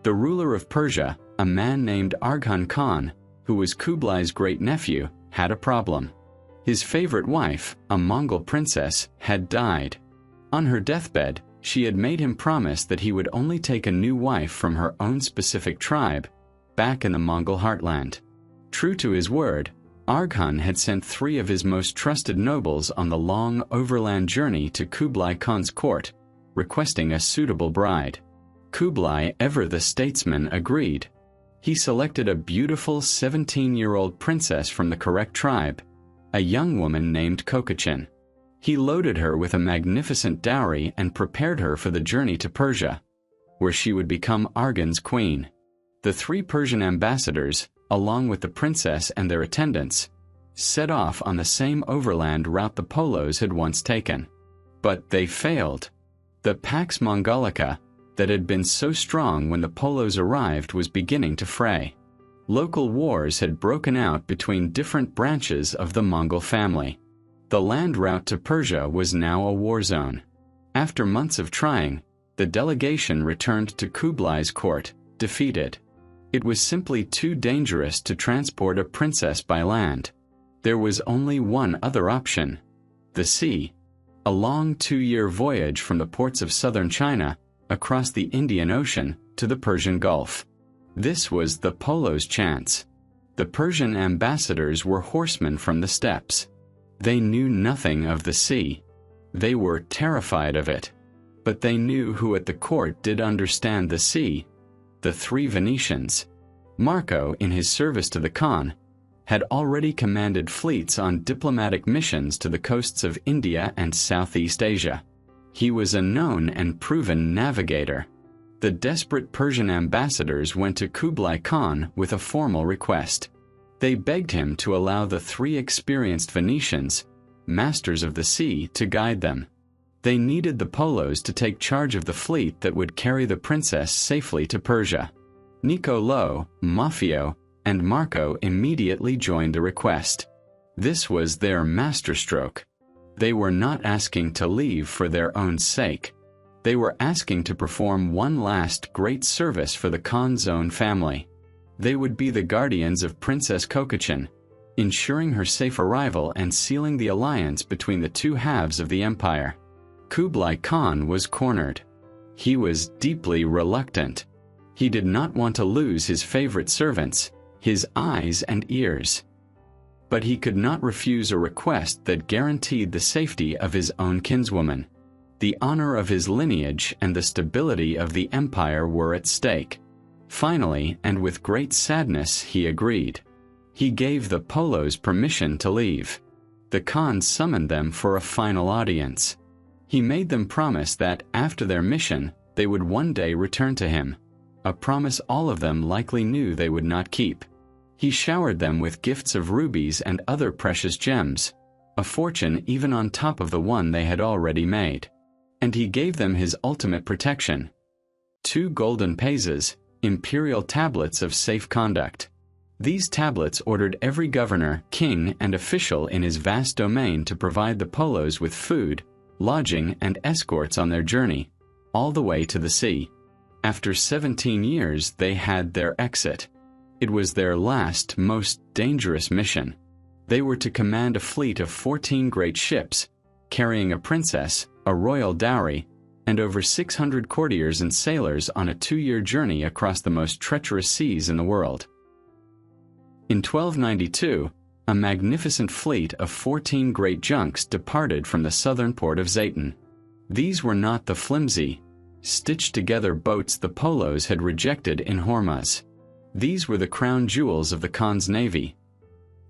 The ruler of Persia, a man named Arghun Khan, who was Kublai's great-nephew, had a problem. His favorite wife, a Mongol princess, had died. On her deathbed, she had made him promise that he would only take a new wife from her own specific tribe, back in the Mongol heartland. True to his word, Arghun had sent 3 of his most trusted nobles on the long overland journey to Kublai Khan's court, requesting a suitable bride. Kublai, ever the statesman, agreed. He selected a beautiful 17-year-old princess from the correct tribe, a young woman named Kokachin. He loaded her with a magnificent dowry and prepared her for the journey to Persia, where she would become Arghun's queen. The 3 Persian ambassadors, along with the princess and their attendants, set off on the same overland route the Polos had once taken. But they failed. The Pax Mongolica, that had been so strong when the Polos arrived, was beginning to fray. Local wars had broken out between different branches of the Mongol family. The land route to Persia was now a war zone. After months of trying, the delegation returned to Kublai's court, defeated. It was simply too dangerous to transport a princess by land. There was only one other option: the sea. A long 2-year voyage from the ports of southern China, across the Indian Ocean, to the Persian Gulf. This was the Polos' chance. The Persian ambassadors were horsemen from the steppes. They knew nothing of the sea. They were terrified of it. But they knew who at the court did understand the sea: the 3 Venetians. Marco, in his service to the Khan, had already commanded fleets on diplomatic missions to the coasts of India and Southeast Asia. He was a known and proven navigator. The desperate Persian ambassadors went to Kublai Khan with a formal request. They begged him to allow the 3 experienced Venetians, masters of the sea, to guide them. They needed the Polos to take charge of the fleet that would carry the princess safely to Persia. Niccolo, Maffeo, and Marco immediately joined the request. This was their masterstroke. They were not asking to leave for their own sake. They were asking to perform one last great service for the Khan's own family. They would be the guardians of Princess Kokachin, ensuring her safe arrival and sealing the alliance between the 2 halves of the empire. Kublai Khan was cornered. He was deeply reluctant. He did not want to lose his favorite servants, his eyes and ears. But he could not refuse a request that guaranteed the safety of his own kinswoman. The honor of his lineage and the stability of the empire were at stake. Finally, and with great sadness, he agreed. He gave the Polos permission to leave. The Khan summoned them for a final audience. He made them promise that, after their mission, they would one day return to him, a promise all of them likely knew they would not keep. He showered them with gifts of rubies and other precious gems, a fortune even on top of the one they had already made. And he gave them his ultimate protection: 2 golden pases, imperial tablets of safe conduct. These tablets ordered every governor, king, and official in his vast domain to provide the Polos with food, lodging, and escorts on their journey, all the way to the sea. After 17 years, they had their exit. It was their last, most dangerous mission. They were to command a fleet of 14 great ships, carrying a princess, a royal dowry, and over 600 courtiers and sailors on a 2-year journey across the most treacherous seas in the world. In 1292, a magnificent fleet of 14 great junks departed from the southern port of Zayton. These were not the flimsy, stitched-together boats the Polos had rejected in Hormuz. These were the crown jewels of the Khan's navy.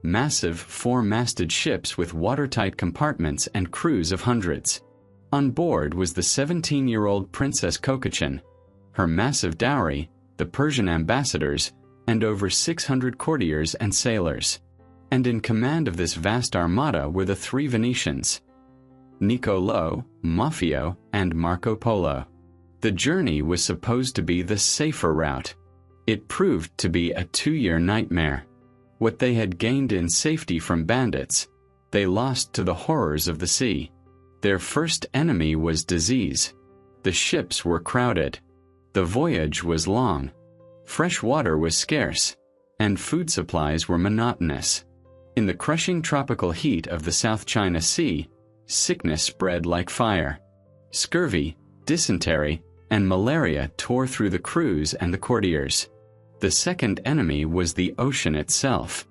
Massive 4-masted ships with watertight compartments and crews of hundreds. On board was the 17-year-old Princess Kokachin, her massive dowry, the Persian ambassadors, and over 600 courtiers and sailors. And in command of this vast armada were the 3 Venetians: Niccolo, Maffeo, and Marco Polo. The journey was supposed to be the safer route. It proved to be a 2-year nightmare. What they had gained in safety from bandits, they lost to the horrors of the sea. Their first enemy was disease. The ships were crowded. The voyage was long. Fresh water was scarce, and food supplies were monotonous. In the crushing tropical heat of the South China Sea, sickness spread like fire. Scurvy, dysentery, and malaria tore through the crews and the courtiers. The second enemy was the ocean itself.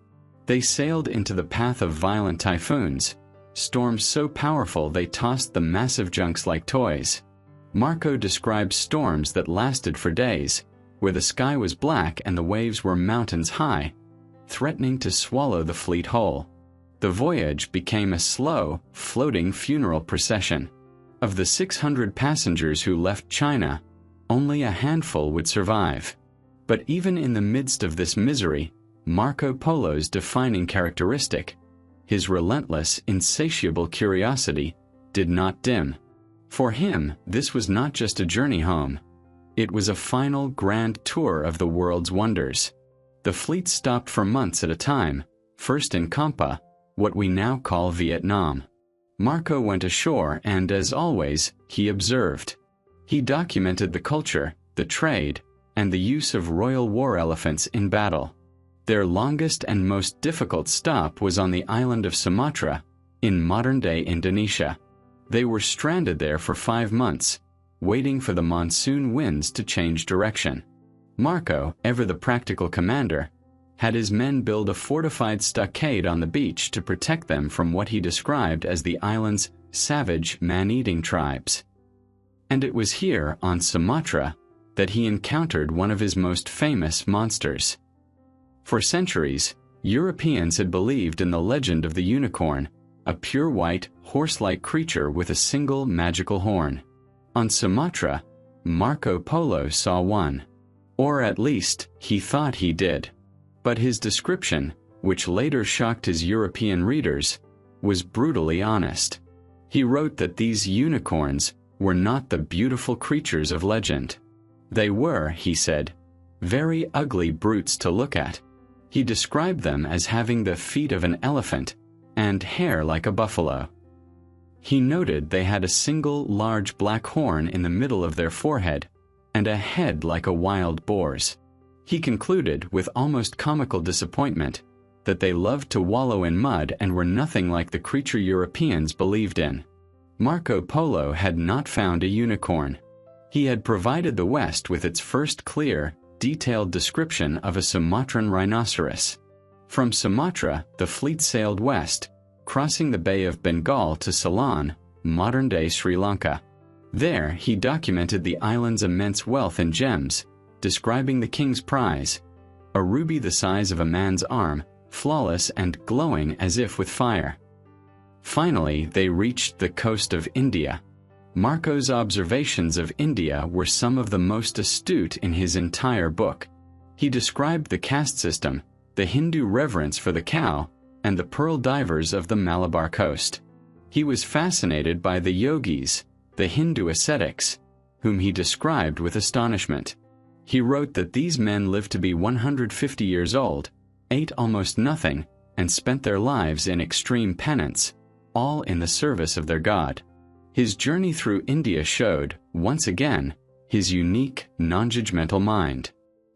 They sailed into the path of violent typhoons, storms so powerful they tossed the massive junks like toys. Marco describes storms that lasted for days, where the sky was black and the waves were mountains high, threatening to swallow the fleet whole. The voyage became a slow, floating funeral procession. Of the 600 passengers who left China, only a handful would survive. But even in the midst of this misery, Marco Polo's defining characteristic, his relentless, insatiable curiosity, did not dim. For him, this was not just a journey home. It was a final grand tour of the world's wonders. The fleet stopped for months at a time, first in Kampa, what we now call Vietnam. Marco went ashore and, as always, he observed. He documented the culture, the trade, and the use of royal war elephants in battle. Their longest and most difficult stop was on the island of Sumatra, in modern-day Indonesia. They were stranded there for 5 months, waiting for the monsoon winds to change direction. Marco, ever the practical commander, had his men build a fortified stockade on the beach to protect them from what he described as the island's savage, man-eating tribes. And it was here, on Sumatra, that he encountered one of his most famous monsters. For centuries, Europeans had believed in the legend of the unicorn, a pure white, horse-like creature with a single magical horn. On Sumatra, Marco Polo saw one. Or at least, he thought he did. But his description, which later shocked his European readers, was brutally honest. He wrote that these unicorns were not the beautiful creatures of legend. They were, he said, very ugly brutes to look at. He described them as having the feet of an elephant and hair like a buffalo. He noted they had a single large black horn in the middle of their forehead and a head like a wild boar's. He concluded, with almost comical disappointment, that they loved to wallow in mud and were nothing like the creature Europeans believed in. Marco Polo had not found a unicorn. He had provided the West with its first clear, detailed description of a Sumatran rhinoceros. From Sumatra, the fleet sailed west, crossing the Bay of Bengal to Ceylon, modern-day Sri Lanka. There, he documented the island's immense wealth in gems, describing the king's prize, a ruby the size of a man's arm, flawless and glowing as if with fire. Finally, they reached the coast of India. Marco's observations of India were some of the most astute in his entire book. He described the caste system, the Hindu reverence for the cow, and the pearl divers of the Malabar coast. He was fascinated by the yogis, the Hindu ascetics, whom he described with astonishment. He wrote that these men lived to be 150 years old, ate almost nothing, and spent their lives in extreme penance, all in the service of their god. His journey through India showed, once again, his unique, non-judgmental mind.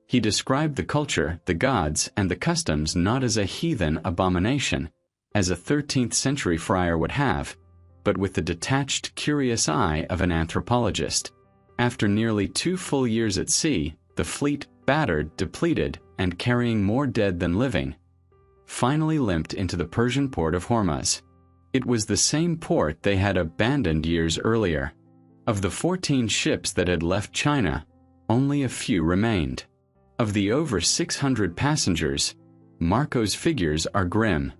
He described the culture, the gods, and the customs not as a heathen abomination, as a 13th century friar would have, but with the detached, curious eye of an anthropologist. After nearly 2 full years at sea, the fleet, battered, depleted, and carrying more dead than living, finally limped into the Persian port of Hormuz. It was the same port they had abandoned years earlier. Of the 14 ships that had left China, only a few remained. Of the over 600 passengers, Marco's figures are grim.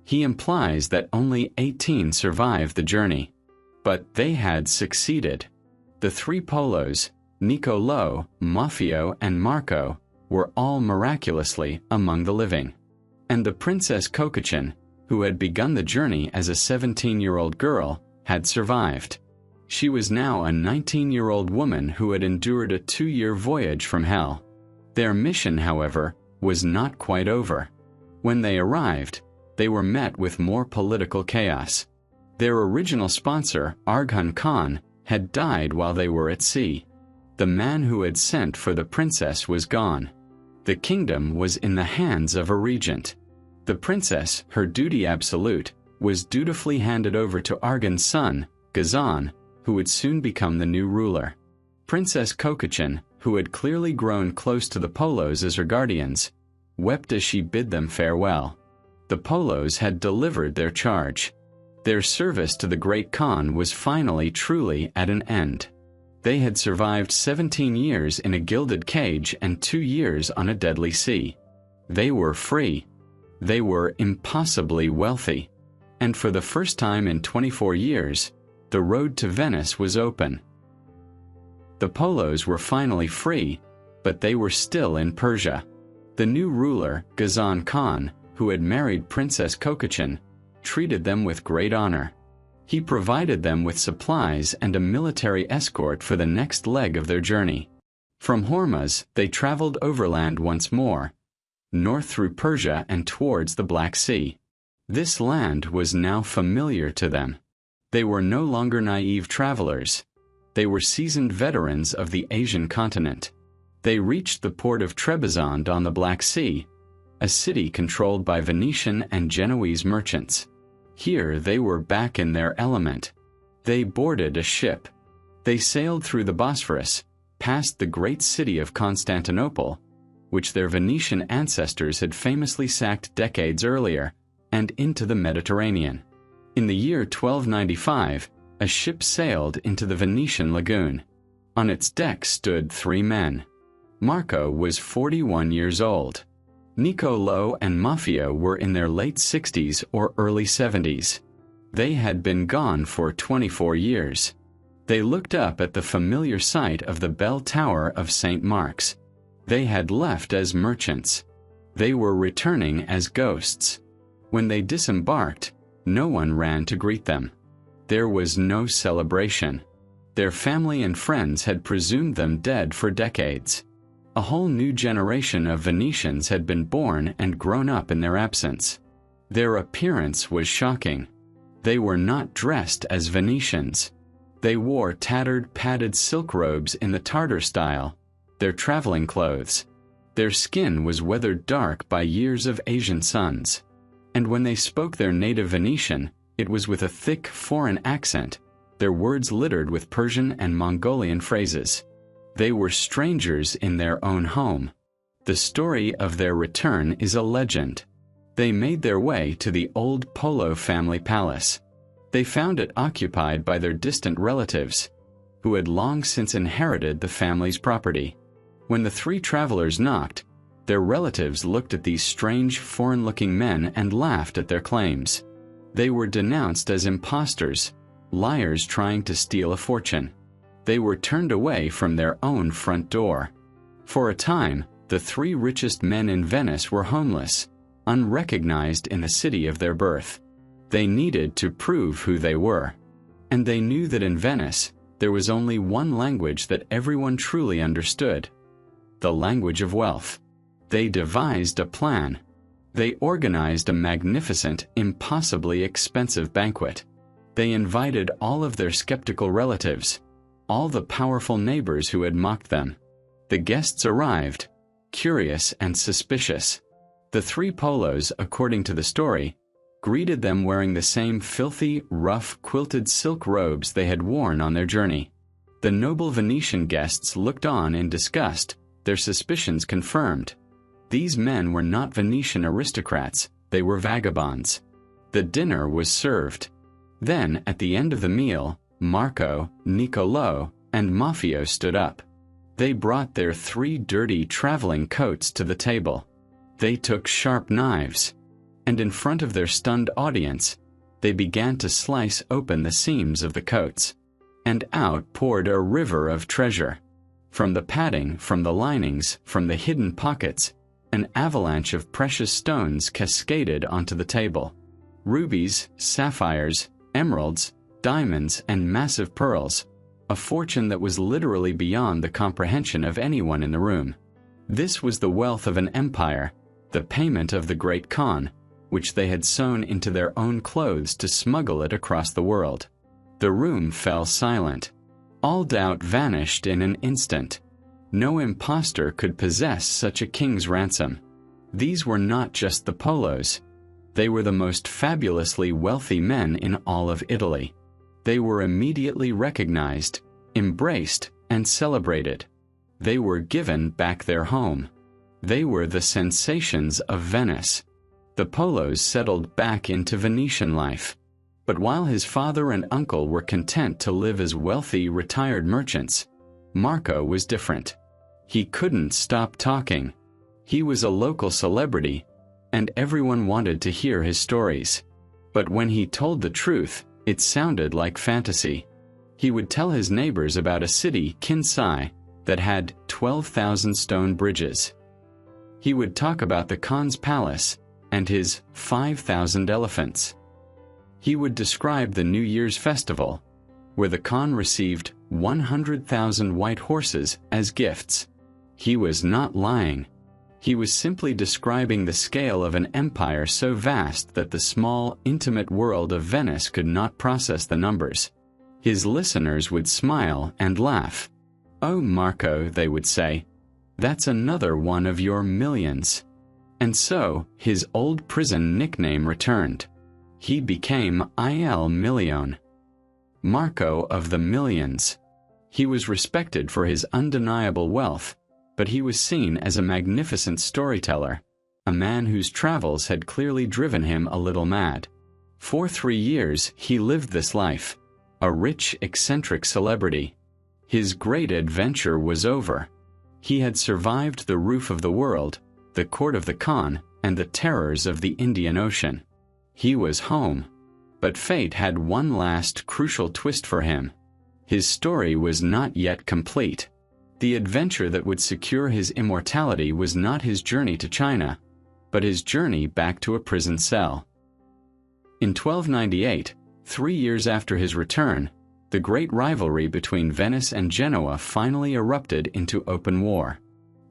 He implies that only 18 survived the journey. But they had succeeded. The 3 Polos, Niccolò, Maffeo, and Marco, were all miraculously among the living. And the Princess Kokachin, who had begun the journey as a 17-year-old girl, had survived. She was now a 19-year-old woman who had endured a 2-year voyage from hell. Their mission, however, was not quite over. When they arrived, they were met with more political chaos. Their original sponsor, Arghun Khan, had died while they were at sea. The man who had sent for the princess was gone. The kingdom was in the hands of a regent. The princess, her duty absolute, was dutifully handed over to Arghun's son, Ghazan, who would soon become the new ruler. Princess Kokachin, who had clearly grown close to the Polos as her guardians, wept as she bid them farewell. The Polos had delivered their charge. Their service to the great Khan was finally truly at an end. They had survived 17 years in a gilded cage and 2 years on a deadly sea. They were free. They were impossibly wealthy. And for the first time in 24 years, the road to Venice was open. The Polos were finally free, but they were still in Persia. The new ruler, Ghazan Khan, who had married Princess Kokachin, treated them with great honor. He provided them with supplies and a military escort for the next leg of their journey. From Hormuz, they traveled overland once more, north through Persia and towards the Black Sea. This land was now familiar to them. They were no longer naive travelers. They were seasoned veterans of the Asian continent. They reached the port of Trebizond on the Black Sea, a city controlled by Venetian and Genoese merchants. Here they were back in their element. They boarded a ship. They sailed through the Bosphorus, past the great city of Constantinople, which their Venetian ancestors had famously sacked decades earlier, and into the Mediterranean. In the year 1295, a ship sailed into the Venetian lagoon. On its deck stood 3 men. Marco was 41 years old. Niccolo and Maffeo were in their late 60s or early 70s. They had been gone for 24 years. They looked up at the familiar sight of the bell tower of St. Mark's. They had left as merchants. They were returning as ghosts. When they disembarked, no one ran to greet them. There was no celebration. Their family and friends had presumed them dead for decades. A whole new generation of Venetians had been born and grown up in their absence. Their appearance was shocking. They were not dressed as Venetians. They wore tattered, padded silk robes in the Tartar style, their traveling clothes. Their skin was weathered dark by years of Asian suns. And when they spoke their native Venetian, it was with a thick foreign accent, their words littered with Persian and Mongolian phrases. They were strangers in their own home. The story of their return is a legend. They made their way to the old Polo family palace. They found it occupied by their distant relatives, who had long since inherited the family's property. When the 3 travelers knocked, their relatives looked at these strange, foreign-looking men and laughed at their claims. They were denounced as impostors, liars trying to steal a fortune. They were turned away from their own front door. For a time, the 3 richest men in Venice were homeless, unrecognized in the city of their birth. They needed to prove who they were. And they knew that in Venice, there was only one language that everyone truly understood: the language of wealth. They devised a plan. They organized a magnificent, impossibly expensive banquet. They invited all of their skeptical relatives, all the powerful neighbors who had mocked them. The guests arrived, curious and suspicious. The 3 Polos, according to the story, greeted them wearing the same filthy, rough, quilted silk robes they had worn on their journey. The noble Venetian guests looked on in disgust, their suspicions confirmed. These men were not Venetian aristocrats, they were vagabonds. The dinner was served. Then, at the end of the meal, Marco, Niccolo, and Maffeo stood up. They brought their 3 dirty traveling coats to the table. They took sharp knives, and in front of their stunned audience, they began to slice open the seams of the coats. And out poured a river of treasure. From the padding, from the linings, from the hidden pockets, an avalanche of precious stones cascaded onto the table. Rubies, sapphires, emeralds, diamonds, and massive pearls, a fortune that was literally beyond the comprehension of anyone in the room. This was the wealth of an empire, the payment of the Great Khan, which they had sewn into their own clothes to smuggle it across the world. The room fell silent. All doubt vanished in an instant. No impostor could possess such a king's ransom. These were not just the Polos. They were the most fabulously wealthy men in all of Italy. They were immediately recognized, embraced, and celebrated. They were given back their home. They were the sensations of Venice. The Polos settled back into Venetian life. But while his father and uncle were content to live as wealthy, retired merchants, Marco was different. He couldn't stop talking. He was a local celebrity, and everyone wanted to hear his stories. But when he told the truth, it sounded like fantasy. He would tell his neighbors about a city, Kublai, that had 12,000 stone bridges. He would talk about the Khan's palace and his 5,000 elephants. He would describe the New Year's festival, where the Khan received 100,000 white horses as gifts. He was not lying. He was simply describing the scale of an empire so vast that the small, intimate world of Venice could not process the numbers. His listeners would smile and laugh. "Oh, Marco," they would say, "that's another one of your millions." And so, his old prison nickname returned. He became Il Milione, Marco of the Millions. He was respected for his undeniable wealth, but he was seen as a magnificent storyteller, a man whose travels had clearly driven him a little mad. For 3 years he lived this life, a rich, eccentric celebrity. His great adventure was over. He had survived the roof of the world, the court of the Khan, and the terrors of the Indian Ocean. He was home. But fate had one last crucial twist for him. His story was not yet complete. The adventure that would secure his immortality was not his journey to China, but his journey back to a prison cell. In 1298, 3 years after his return, the great rivalry between Venice and Genoa finally erupted into open war.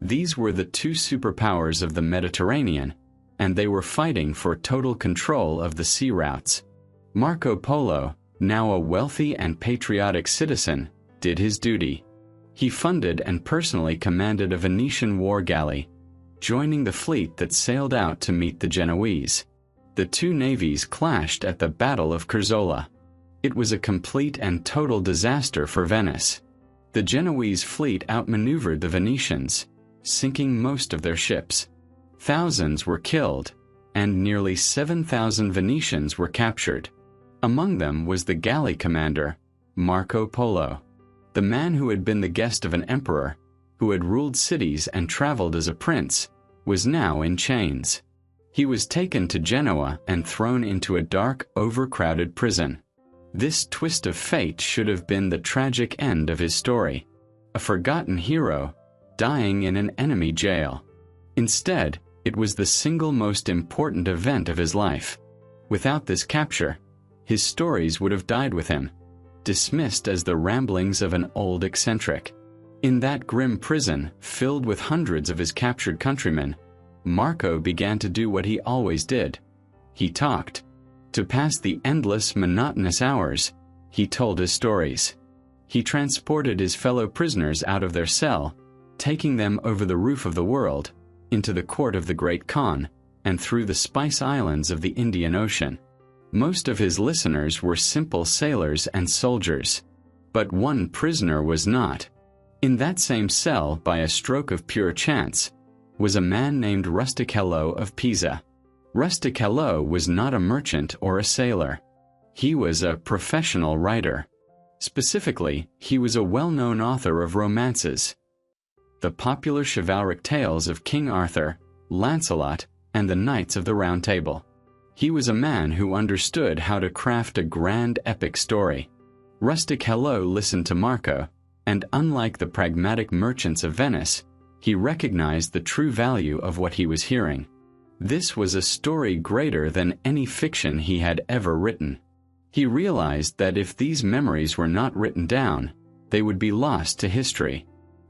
These were the two superpowers of the Mediterranean, and they were fighting for total control of the sea routes. Marco Polo, now a wealthy and patriotic citizen, did his duty. He funded and personally commanded a Venetian war galley, joining the fleet that sailed out to meet the Genoese. The two navies clashed at the Battle of Curzola. It was a complete and total disaster for Venice. The Genoese fleet outmaneuvered the Venetians, sinking most of their ships. Thousands were killed, and nearly 7,000 Venetians were captured. Among them was the galley commander, Marco Polo. The man who had been the guest of an emperor, who had ruled cities and traveled as a prince, was now in chains. He was taken to Genoa and thrown into a dark, overcrowded prison. This twist of fate should have been the tragic end of his story. A forgotten hero, dying in an enemy jail. Instead, it was the single most important event of his life. Without this capture, his stories would have died with him, dismissed as the ramblings of an old eccentric. In that grim prison, filled with hundreds of his captured countrymen, Marco began to do what he always did. He talked. To pass the endless, monotonous hours, he told his stories. He transported his fellow prisoners out of their cell, taking them over the roof of the world, into the court of the Great Khan, and through the Spice Islands of the Indian Ocean. Most of his listeners were simple sailors and soldiers. But one prisoner was not. In that same cell, by a stroke of pure chance, was a man named Rustichello of Pisa. Rustichello was not a merchant or a sailor. He was a professional writer. Specifically, he was a well-known author of romances. The popular chivalric tales of King Arthur, Lancelot, and the Knights of the Round Table. He was a man who understood how to craft a grand epic story. Rustichello listened to Marco, and unlike the pragmatic merchants of Venice, he recognized the true value of what he was hearing. This was a story greater than any fiction he had ever written. He realized that if these memories were not written down, they would be lost to history.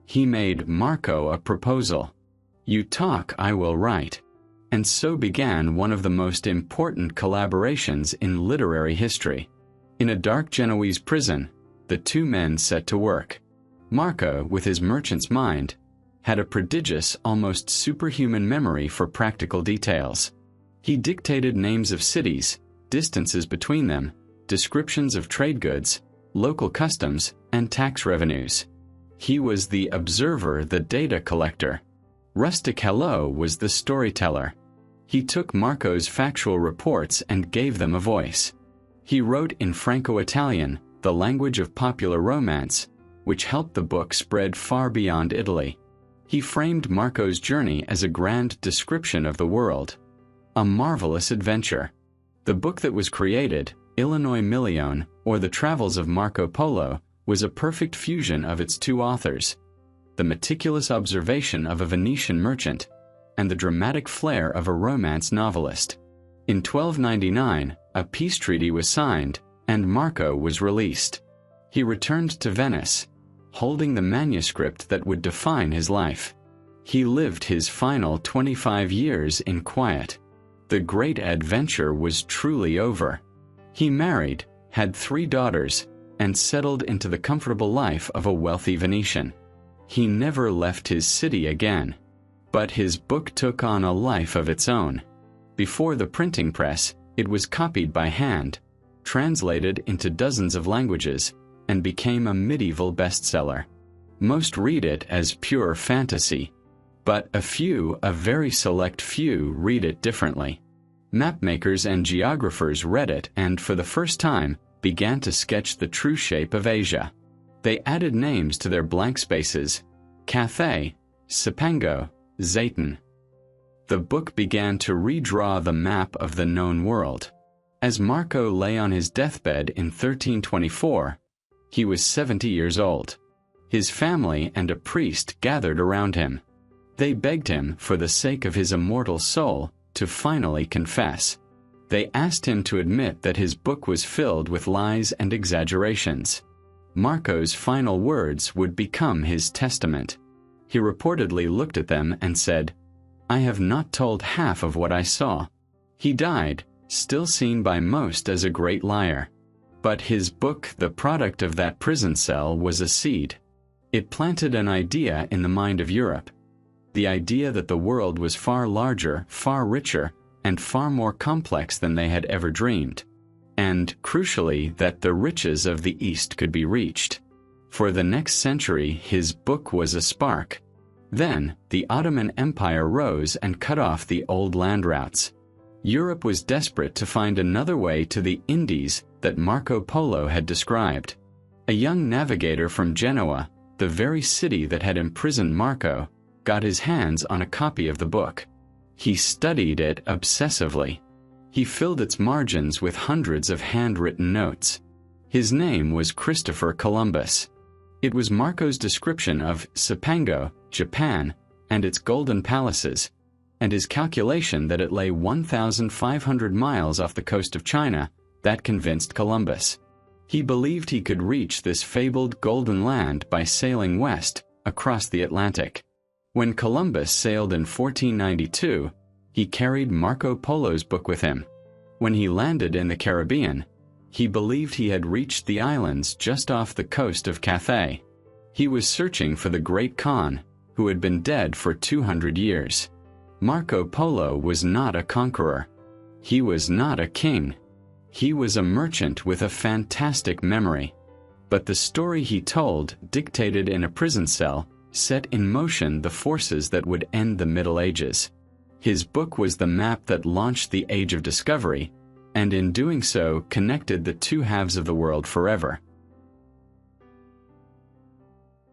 He made Marco a proposal. "You talk, I will write." And so began one of the most important collaborations in literary history. In a dark Genoese prison, the two men set to work. Marco, with his merchant's mind, had a prodigious, almost superhuman memory for practical details. He dictated names of cities, distances between them, descriptions of trade goods, local customs, and tax revenues. He was the observer, the data collector. Rustic Hello was the storyteller. He took Marco's factual reports and gave them a voice. He wrote in Franco-Italian, the language of popular romance, which helped the book spread far beyond Italy. He framed Marco's journey as a grand description of the world. A marvelous adventure. The book that was created, Illinois Million, or The Travels of Marco Polo, was a perfect fusion of its two authors. The meticulous observation of a Venetian merchant, and the dramatic flair of a romance novelist. In 1299, a peace treaty was signed, and Marco was released. He returned to Venice, holding the manuscript that would define his life. He lived his final 25 years in quiet. The great adventure was truly over. He married, had 3 daughters, and settled into the comfortable life of a wealthy Venetian. He never left his city again. But his book took on a life of its own. Before the printing press, it was copied by hand, translated into dozens of languages, and became a medieval bestseller. Most read it as pure fantasy, but a very select few, read it differently. Mapmakers and geographers read it and, for the first time, began to sketch the true shape of Asia. They added names to their blank spaces: Cathay, Cipango, Zayton. The book began to redraw the map of the known world. As Marco lay on his deathbed in 1324, he was 70 years old. His family and a priest gathered around him. They begged him, for the sake of his immortal soul, to finally confess. They asked him to admit that his book was filled with lies and exaggerations. Marco's final words would become his testament. He reportedly looked at them and said, "I have not told half of what I saw." He died, still seen by most as a great liar. But his book, the product of that prison cell, was a seed. It planted an idea in the mind of Europe. The idea that the world was far larger, far richer, and far more complex than they had ever dreamed. And, crucially, that the riches of the East could be reached. For the next century, his book was a spark. Then, the Ottoman Empire rose and cut off the old land routes. Europe was desperate to find another way to the Indies that Marco Polo had described. A young navigator from Genoa, the very city that had imprisoned Marco, got his hands on a copy of the book. He studied it obsessively. He filled its margins with hundreds of handwritten notes. His name was Christopher Columbus. It was Marco's description of Cipango, Japan, and its golden palaces, and his calculation that it lay 1,500 miles off the coast of China, that convinced Columbus. He believed he could reach this fabled golden land by sailing west, across the Atlantic. When Columbus sailed in 1492, he carried Marco Polo's book with him. When he landed in the Caribbean, he believed he had reached the islands just off the coast of Cathay. He was searching for the Great Khan, who had been dead for 200 years. Marco Polo was not a conqueror. He was not a king. He was a merchant with a fantastic memory. But the story he told, dictated in a prison cell, set in motion the forces that would end the Middle Ages. His book was the map that launched the Age of Discovery, and in doing so connected the two halves of the world forever.